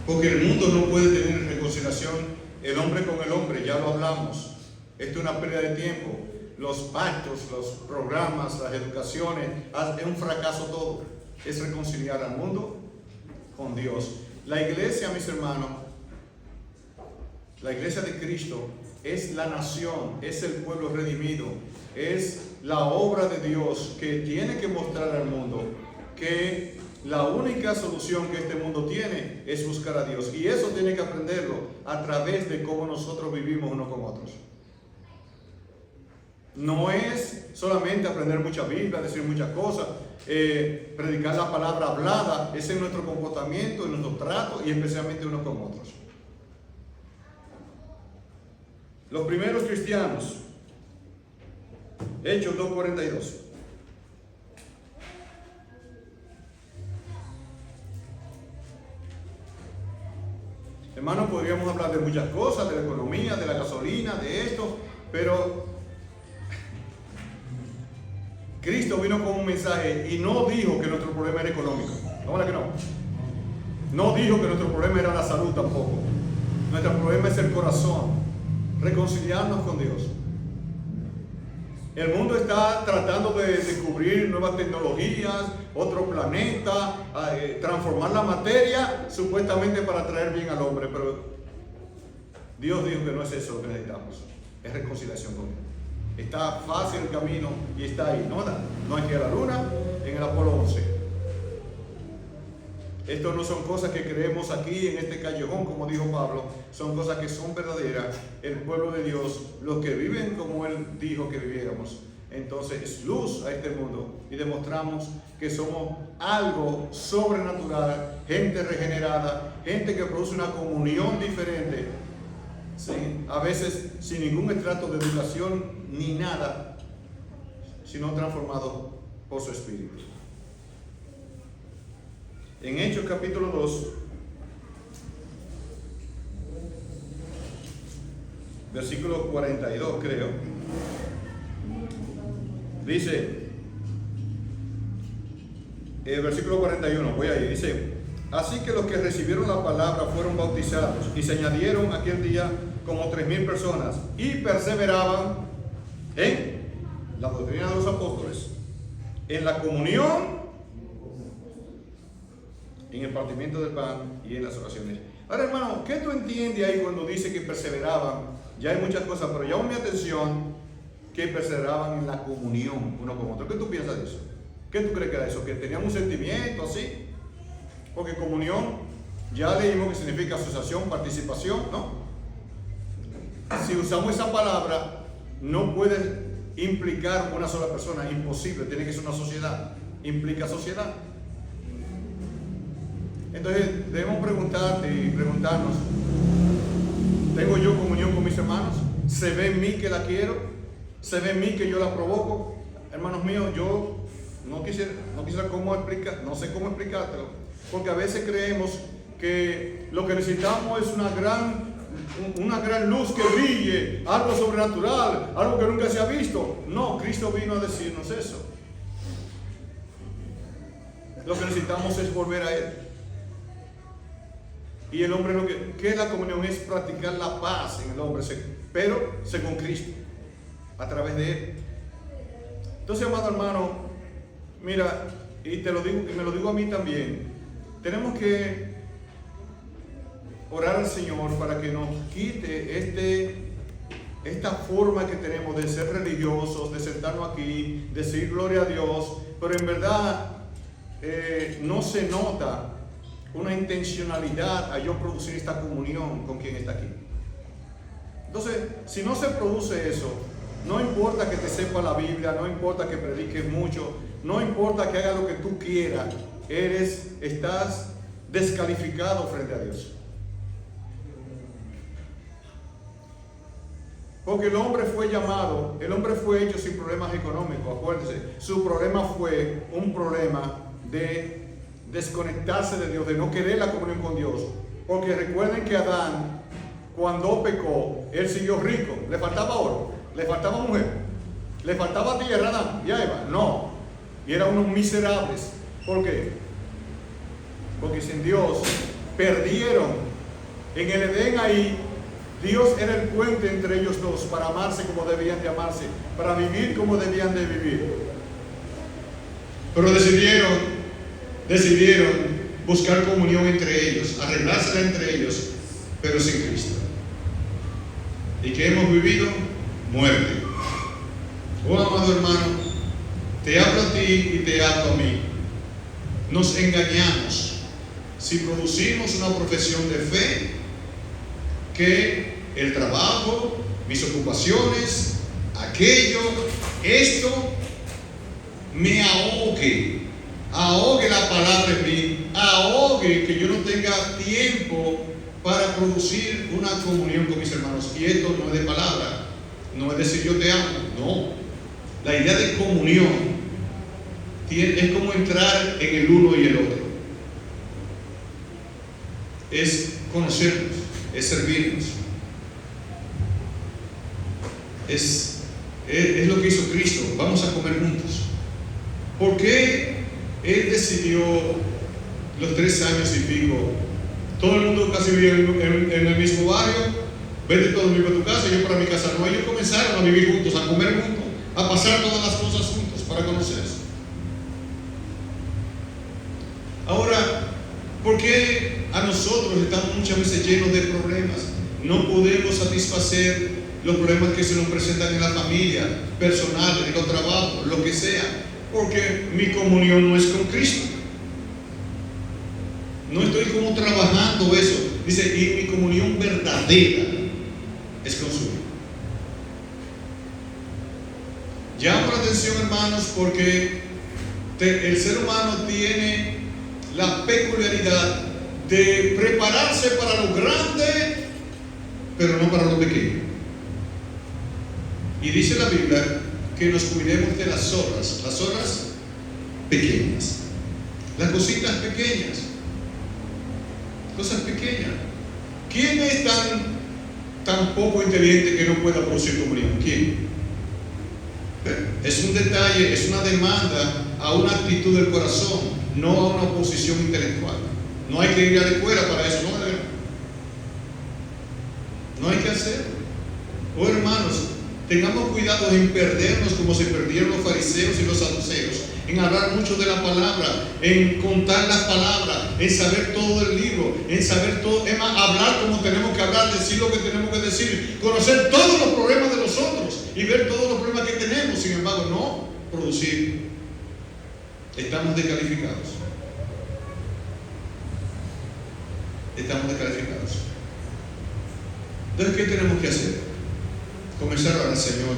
Porque el mundo no puede tener reconciliación el hombre con el hombre, ya lo hablamos. Esto es una pérdida de tiempo. Los pactos, los programas, las educaciones, es un fracaso todo. Es reconciliar al mundo con Dios. La iglesia, mis hermanos, la iglesia de Cristo es la nación, es el pueblo redimido, es la obra de Dios que tiene que mostrar al mundo que la única solución que este mundo tiene es buscar a Dios. Y eso tiene que aprenderlo a través de cómo nosotros vivimos unos con otros. No es solamente aprender mucha Biblia, decir muchas cosas, predicar la palabra hablada. Ese es nuestro comportamiento, nuestro trato, y especialmente unos con otros. Los primeros cristianos, Hechos 2:42. Hermanos, podríamos hablar de muchas cosas, de la economía, de la gasolina, de esto, pero Cristo vino con un mensaje y no dijo que nuestro problema era económico. ¿No es que no? No dijo que nuestro problema era la salud tampoco. Nuestro problema es el corazón. Reconciliarnos con Dios. El mundo está tratando de descubrir nuevas tecnologías, otro planeta, transformar la materia supuestamente para traer bien al hombre, pero Dios dijo que no es eso lo que necesitamos, es reconciliación con Dios. Está fácil el camino y está ahí, no hay que ir a la luna en el Apolo 11. Esto no son cosas que creemos aquí en este callejón, como dijo Pablo, son cosas que son verdaderas. El pueblo de Dios, los que viven como Él dijo que viviéramos, entonces es luz a este mundo y demostramos que somos algo sobrenatural, gente regenerada, gente que produce una comunión diferente, ¿sí? A veces sin ningún estrato de educación ni nada, sino transformado por su Espíritu. En Hechos capítulo 2, versículo 42 creo, dice, el versículo 41, voy ahí, dice, así que los que recibieron la palabra fueron bautizados y se añadieron aquel día como 3,000 personas y perseveraban en la doctrina de los apóstoles, en la comunión, en el partimiento del pan y en las oraciones. Ahora, hermano, ¿qué tú entiendes ahí cuando dice que perseveraban? Ya hay muchas cosas, pero llama mi atención que perseveraban en la comunión uno con otro. ¿Qué tú piensas de eso? ¿Qué tú crees que era eso? ¿Que tenían un sentimiento así? Porque comunión, ya leímos que significa asociación, participación, ¿no? Si usamos esa palabra, no puede implicar una sola persona, imposible, tiene que ser una sociedad, implica sociedad. Entonces debemos preguntarte y preguntarnos, ¿tengo yo comunión con mis hermanos? ¿Se ve en mí que la quiero? ¿Se ve en mí que yo la provoco? Hermanos míos, yo no quisiera cómo explicar, no sé cómo explicártelo, porque a veces creemos que lo que necesitamos es una gran luz que brille, algo sobrenatural, algo que nunca se ha visto. No, Cristo vino a decirnos eso. Lo que necesitamos es volver a Él. Y el hombre, ¿qué es la comunión? Es practicar la paz en el hombre, pero según Cristo. a través de Él. Entonces, amado hermano, mira, y te lo digo, y me lo digo a mí también, tenemos que orar al Señor para que nos quite esta forma que tenemos de ser religiosos, de sentarnos aquí, de decir gloria a Dios, pero en verdad no se nota una intencionalidad a yo producir esta comunión con quien está aquí. Entonces, si no se produce eso, no importa que te sepa la Biblia, no importa que prediques mucho, no importa que hagas lo que tú quieras, estás descalificado frente a Dios. Porque el hombre fue llamado, el hombre fue hecho sin problemas económicos, acuérdense, su problema fue un problema de desconectarse de Dios, de no querer la comunión con Dios. Porque recuerden que Adán, cuando pecó, él siguió rico, le faltaba oro, le faltaba mujer, le faltaba tierra a Adán y a Eva, no, y eran unos miserables. ¿Por qué? Porque sin Dios perdieron en el Edén. Ahí Dios era el puente entre ellos dos para amarse como debían de amarse, para vivir como debían de vivir. Pero decidieron buscar comunión entre ellos, arreglársela entre ellos, pero sin Cristo. ¿Y qué hemos vivido? Muerte. Oh, amado hermano, te hablo a ti y te hablo a mí. Nos engañamos si producimos una profesión de fe que el trabajo, mis ocupaciones, aquello, esto me ahogue la palabra en mí, ahogue que yo no tenga tiempo para producir una comunión con mis hermanos. Y esto no es de palabra, no es decir yo te amo, no. La idea de comunión es como entrar en el uno y el otro. Es conocernos, es servirnos. Es lo que hizo Cristo. Vamos a comer juntos. ¿Por qué Él decidió los 3 años y pico? Todo el mundo casi vivía en el mismo barrio. Vete todo el mundo a tu casa, yo para mi casa. No, ellos comenzaron a vivir juntos, a comer juntos, a pasar todas las cosas juntos para conocerse. Ahora, ¿por qué a nosotros estamos muchas veces llenos de problemas? No podemos satisfacer los problemas que se nos presentan en la familia, personal, en los trabajos, lo que sea, porque mi comunión no es con Cristo. No estoy como trabajando eso. Dice, y mi comunión verdadera es con su Hijo. Llamo la atención, hermanos, porque el ser humano tiene la peculiaridad de prepararse para lo grande, pero no para lo pequeño. Y dice la Biblia que nos cuidemos de las zorras pequeñas, las cositas pequeñas, cosas pequeñas. ¿Quién es tan poco inteligente que no pueda producir comunión? ¿Quién? Es un detalle, es una demanda a una actitud del corazón, no a una posición intelectual. No hay que ir a la escuela para eso, no hay que hacerlo. Oh, hermanos, tengamos cuidado en perdernos como se perdieron los fariseos y los saduceos, en hablar mucho de la palabra, en contar las palabras, en saber todo el libro, en saber todo, es más, hablar como tenemos que hablar, decir lo que tenemos que decir, conocer todos los problemas de los otros y ver todos los problemas que tenemos, sin embargo, no producir. Estamos descalificados. Estamos descalificados. Entonces, ¿qué tenemos que hacer? Comenzar a orar, Señor,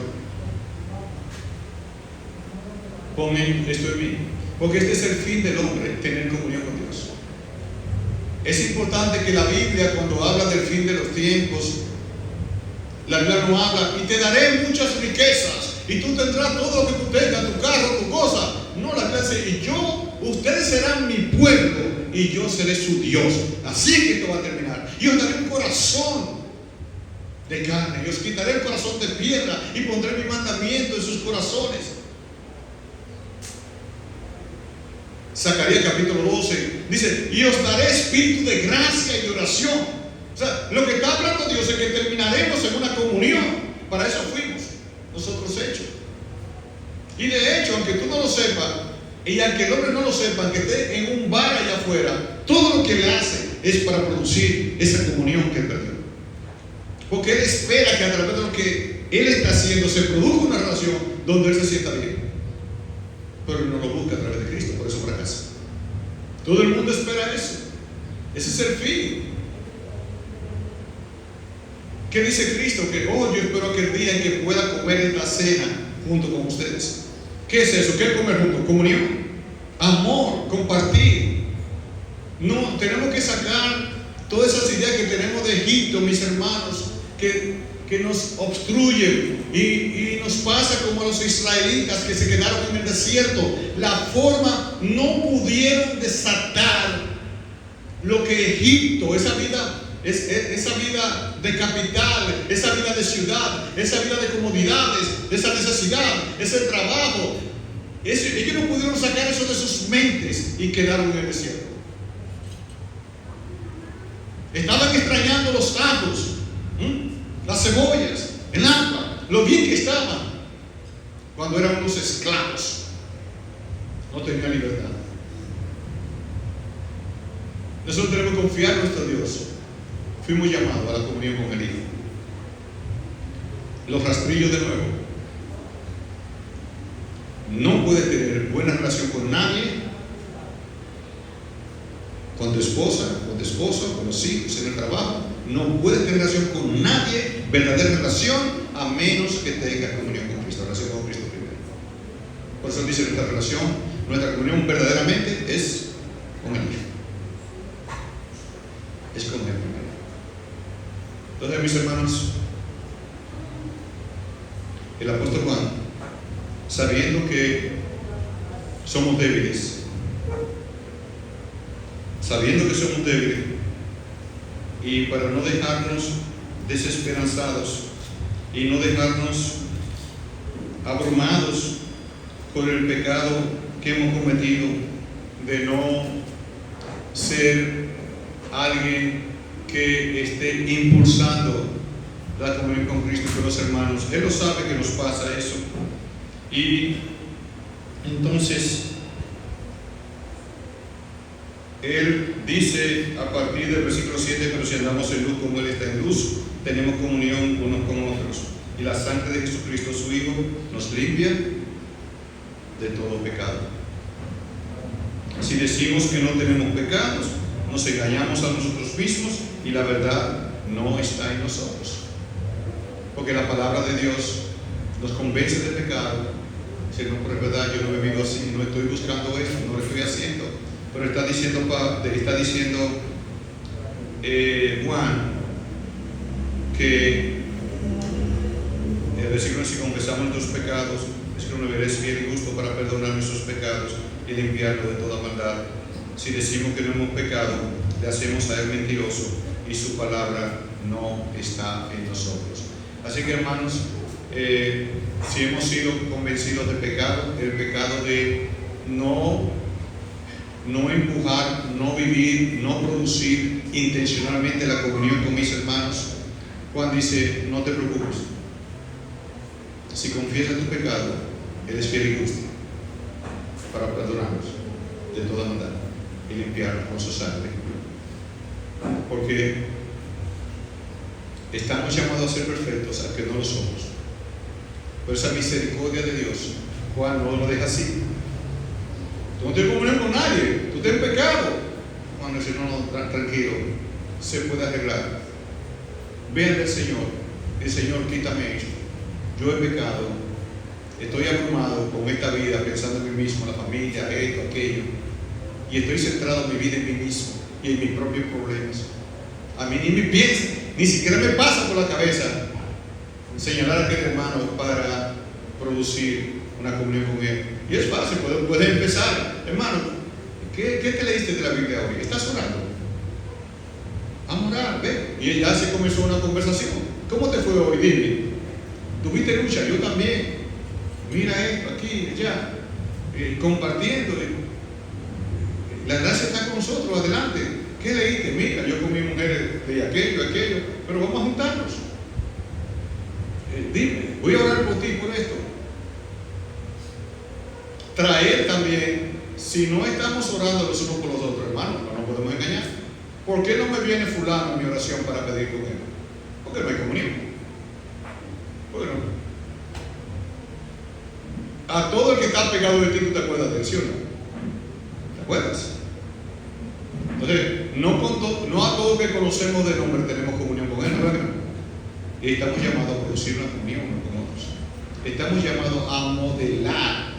pon esto en mí, porque este es el fin del hombre, tener comunión con Dios. Es importante que la Biblia, cuando habla del fin de los tiempos, la Biblia no habla y te daré muchas riquezas y tú tendrás todo lo que tú tengas, tu carro, tu cosa. No, la Biblia dice, ustedes serán mi pueblo y yo seré su Dios. Así es que esto va a terminar. Y os daré un corazón de carne, y os quitaré el corazón de piedra y pondré mi mandamiento en sus corazones. Zacarías capítulo 12 dice, y os daré espíritu de gracia y de oración. O sea, lo que está hablando Dios es que terminaremos en una comunión. Para eso fuimos. nosotros hechos. Y de hecho, aunque tú no lo sepas, y aunque el hombre no lo sepa, aunque esté en un bar allá afuera, todo lo que le hace es para producir esa comunión que él perdió. Porque él espera que a través de lo que él está haciendo se produzca una relación donde él se sienta bien. Pero él no lo busca a través de Cristo, por eso fracasa. Todo el mundo espera eso. Ese es el fin. ¿Qué dice Cristo? Que yo espero aquel día en que pueda comer esta cena junto con ustedes. ¿Qué es eso? ¿Qué es comer juntos? Comunión, amor, compartir. No, tenemos que sacar todas esas ideas que tenemos de Egipto, mis hermanos, que nos obstruyen y nos pasa como a los israelitas que se quedaron en el desierto. La forma no pudieron desatar lo que Egipto, esa vida de capital, esa vida de ciudad, esa vida de comodidades, esa necesidad, ese trabajo. Ellos no pudieron sacar eso de sus mentes y quedaron en el desierto. Estaban extrañando los tacos, las cebollas, el agua, lo bien que estaban cuando eran unos esclavos. No tenían libertad. Nosotros tenemos que confiar en nuestro Dios. Fuimos llamados a la comunión con el Hijo. Los rastrillos de nuevo. No puedes tener buena relación con nadie, con tu esposa, con tu esposo, con los hijos, en el trabajo. No puedes tener relación con nadie, verdadera relación, a menos que tengas comunión con Cristo, relación con Cristo primero. Por eso dice nuestra relación, nuestra comunión verdaderamente es con el Hijo. Es con Él primero. Entonces, mis hermanos, el apóstol Juan, sabiendo que somos débiles, y para no dejarnos desesperanzados y no dejarnos abrumados por el pecado que hemos cometido de no ser alguien que esté impulsando la comunión con Cristo con los hermanos. Él lo sabe que nos pasa eso. Y entonces Él dice a partir del versículo 7: pero si andamos en luz como Él está en luz, tenemos comunión unos con otros, y la sangre de Jesucristo su Hijo nos limpia de todo pecado. Si decimos que no tenemos pecados, nos engañamos a nosotros mismos y la verdad no está en nosotros. Porque la palabra de Dios nos convence de pecado. Si no, pero es verdad, yo no he vivido así, no estoy buscando eso, no lo estoy haciendo. Pero está diciendo Juan que el versículo: si confesamos nuestros pecados, es que no eres fiel y justo para perdonar nuestros pecados y limpiarnos de toda maldad. Si decimos que no hemos pecado, le hacemos a Él mentiroso y su palabra no está en nosotros. Así que, hermanos, si hemos sido convencidos de pecado, el pecado de no empujar, no vivir, no producir intencionalmente la comunión con mis hermanos, Juan dice: no te preocupes. Si confiesas tu pecado, Él es fiel y justo para perdonarnos de toda maldad y limpiarnos con su sangre. Porque estamos llamados a ser perfectos, a que no lo somos. Pero esa misericordia de Dios, Juan no lo deja así. Tú no tienes comunión con nadie, tú estás en pecado. Juan dice: no, tranquilo, se puede arreglar. Ven del Señor, el Señor, quítame esto. Yo he pecado, estoy abrumado con esta vida, pensando en mí mismo, la familia, esto, aquello, y estoy centrado en mi vida, en mí mismo y en mis propios problemas. A mí ni me piensa, ni siquiera me pasa por la cabeza señalar a aquel hermano para producir una comunión con él. Y es fácil, puedes empezar: hermano, ¿qué te leíste de la Biblia hoy? ¿Estás orando? Vamos a orar, ve. Y ya se comenzó una conversación. ¿Cómo te fue hoy? Dime. ¿Tuviste lucha? Yo también. Mira esto, aquí, allá. Compartiendo. La gracia está con nosotros, adelante. ¿Qué leíste? Mira, yo con mi mujer de aquello, pero vamos a juntarnos. Dime, voy a orar por ti, por también, si no estamos orando los unos por los otros, hermanos, no nos podemos engañar. ¿Por qué no me viene fulano en mi oración para pedir con él? Porque no hay comunión. ¿Por qué no? A todo el que está pegado de ti, ¿tú te acuerdas de él, sí o no? ¿Te acuerdas? Entonces, no a todo que conocemos de nombre tenemos comunión con él, ¿verdad que no? Y estamos llamados a producir una comunión unos con otros. Estamos llamados a modelar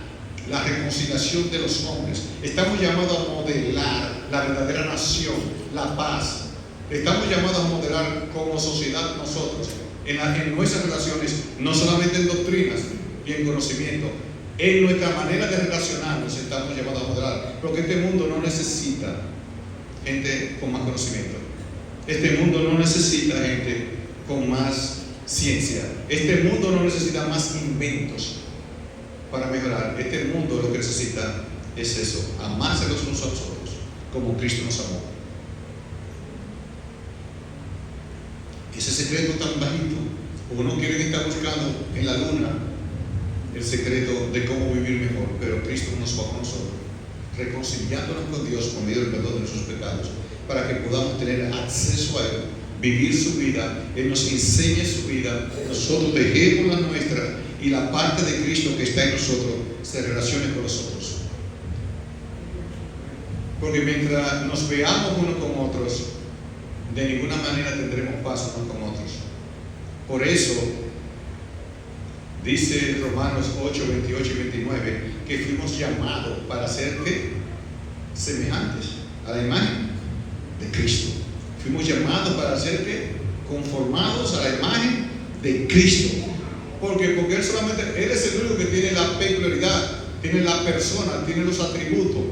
la reconciliación de los hombres. Estamos llamados a modelar la verdadera nación, la paz. Estamos llamados a modelar como sociedad nosotros, en nuestras relaciones, no solamente en doctrinas y en conocimiento, en nuestra manera de relacionarnos estamos llamados a modelar. Porque este mundo no necesita gente con más conocimiento. Este mundo no necesita gente con más ciencia. Este mundo no necesita más inventos para mejorar. Este mundo lo que necesita es eso, amarse los unos a los otros como Cristo nos amó. Ese secreto tan bajito, uno quiere estar buscando en la luna el secreto de cómo vivir mejor, pero Cristo nos va con nosotros, reconciliándonos con Dios por medio del perdón de nuestros pecados, para que podamos tener acceso a Él, vivir su vida, Él nos enseña su vida, nosotros dejemos la nuestra y la parte de Cristo que está en nosotros se relacione con nosotros. Porque mientras nos veamos unos con otros, de ninguna manera tendremos paz unos con otros. Por eso dice Romanos 8, 28 y 29 que fuimos llamados para ser ¿qué? Semejantes a la imagen de Cristo. Fuimos llamados para ser ¿qué? Conformados a la imagen de Cristo. Porque Él solamente, Él es el único que tiene la peculiaridad, tiene la persona, tiene los atributos,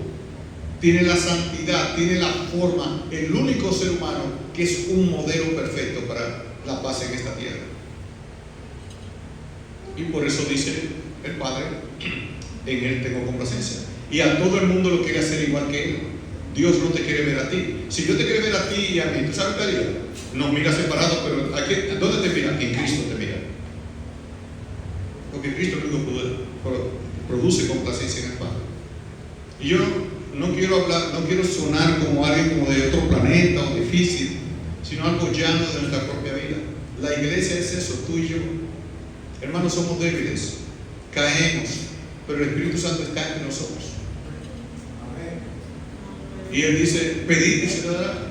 tiene la santidad, tiene la forma, el único ser humano que es un modelo perfecto para la paz en esta tierra. Y por eso dice el Padre, en Él tengo complacencia. Y a todo el mundo lo quiere hacer igual que Él. Dios no te quiere ver a ti. Si Dios te quiere ver a ti y a mí, ¿tú sabes qué haría? Nos mira separados, pero ¿dónde te mira? En Cristo te mira. Porque Cristo es el único que produce complacencia en el Padre. Y yo no quiero sonar como alguien como de otro planeta o difícil, sino algo llano de nuestra propia vida. La iglesia es eso, tú y yo. Hermanos, somos débiles, caemos, pero el Espíritu Santo está entre nosotros. Y Él dice, pedid y se te dará.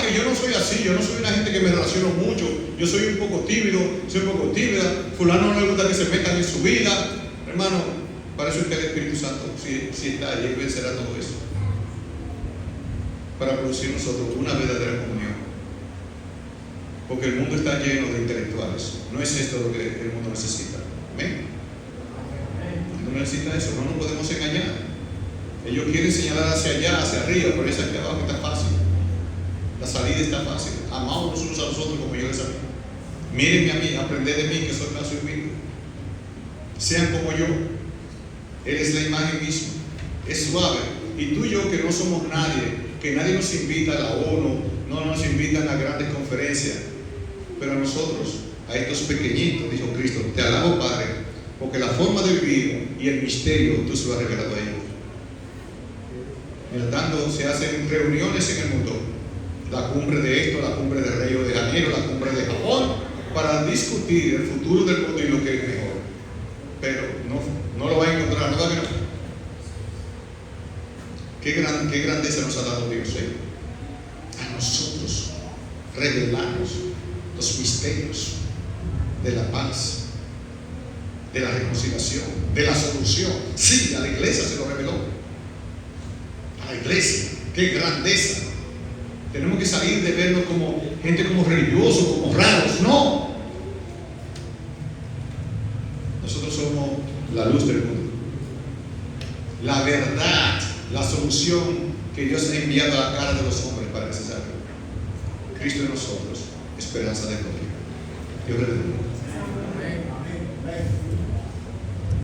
Que yo no soy así, yo no soy una gente que me relaciono mucho, yo soy un poco tímido, soy un poco tímida, fulano no le gusta que se metan en su vida. Hermano, para eso está el Espíritu Santo, si está allí, Él vencerá todo eso. Para producir nosotros una verdadera comunión. Porque el mundo está lleno de intelectuales. No es esto lo que el mundo necesita. ¿Amén? No necesita eso, no nos podemos engañar. Ellos quieren señalar hacia allá, hacia arriba, pero esa aquí abajo está fácil. La salida está fácil. Amamos los unos a los otros como yo les amé. Mírenme a mí, aprended de mí que soy manso y humilde. Sean como yo. Él es la imagen misma. Es suave. Y tú y yo que no somos nadie, que nadie nos invita a la ONU, no nos invitan a grandes conferencias, pero a nosotros, a estos pequeñitos, dijo Cristo, te alabo Padre, porque la forma de vivir y el misterio tú se lo has revelado a ellos. Mientras tanto, se hacen reuniones en el mundo, la cumbre de esto, la cumbre de Río de Janeiro, la cumbre de Japón, para discutir el futuro del mundo y lo que es mejor. Pero no lo va a encontrar, ¿no va a ver? Qué grandeza nos ha dado Dios, a nosotros revelarnos los misterios de la paz, de la reconciliación, de la solución. Sí, a la iglesia se lo reveló. A la iglesia, qué grandeza. Tenemos que salir de vernos como gente como religiosos, como raros. No. Nosotros somos la luz del mundo. La verdad, la solución que Dios ha enviado a la cara de los hombres para que se salven. Cristo en nosotros, esperanza de gloria. Dios le bendiga.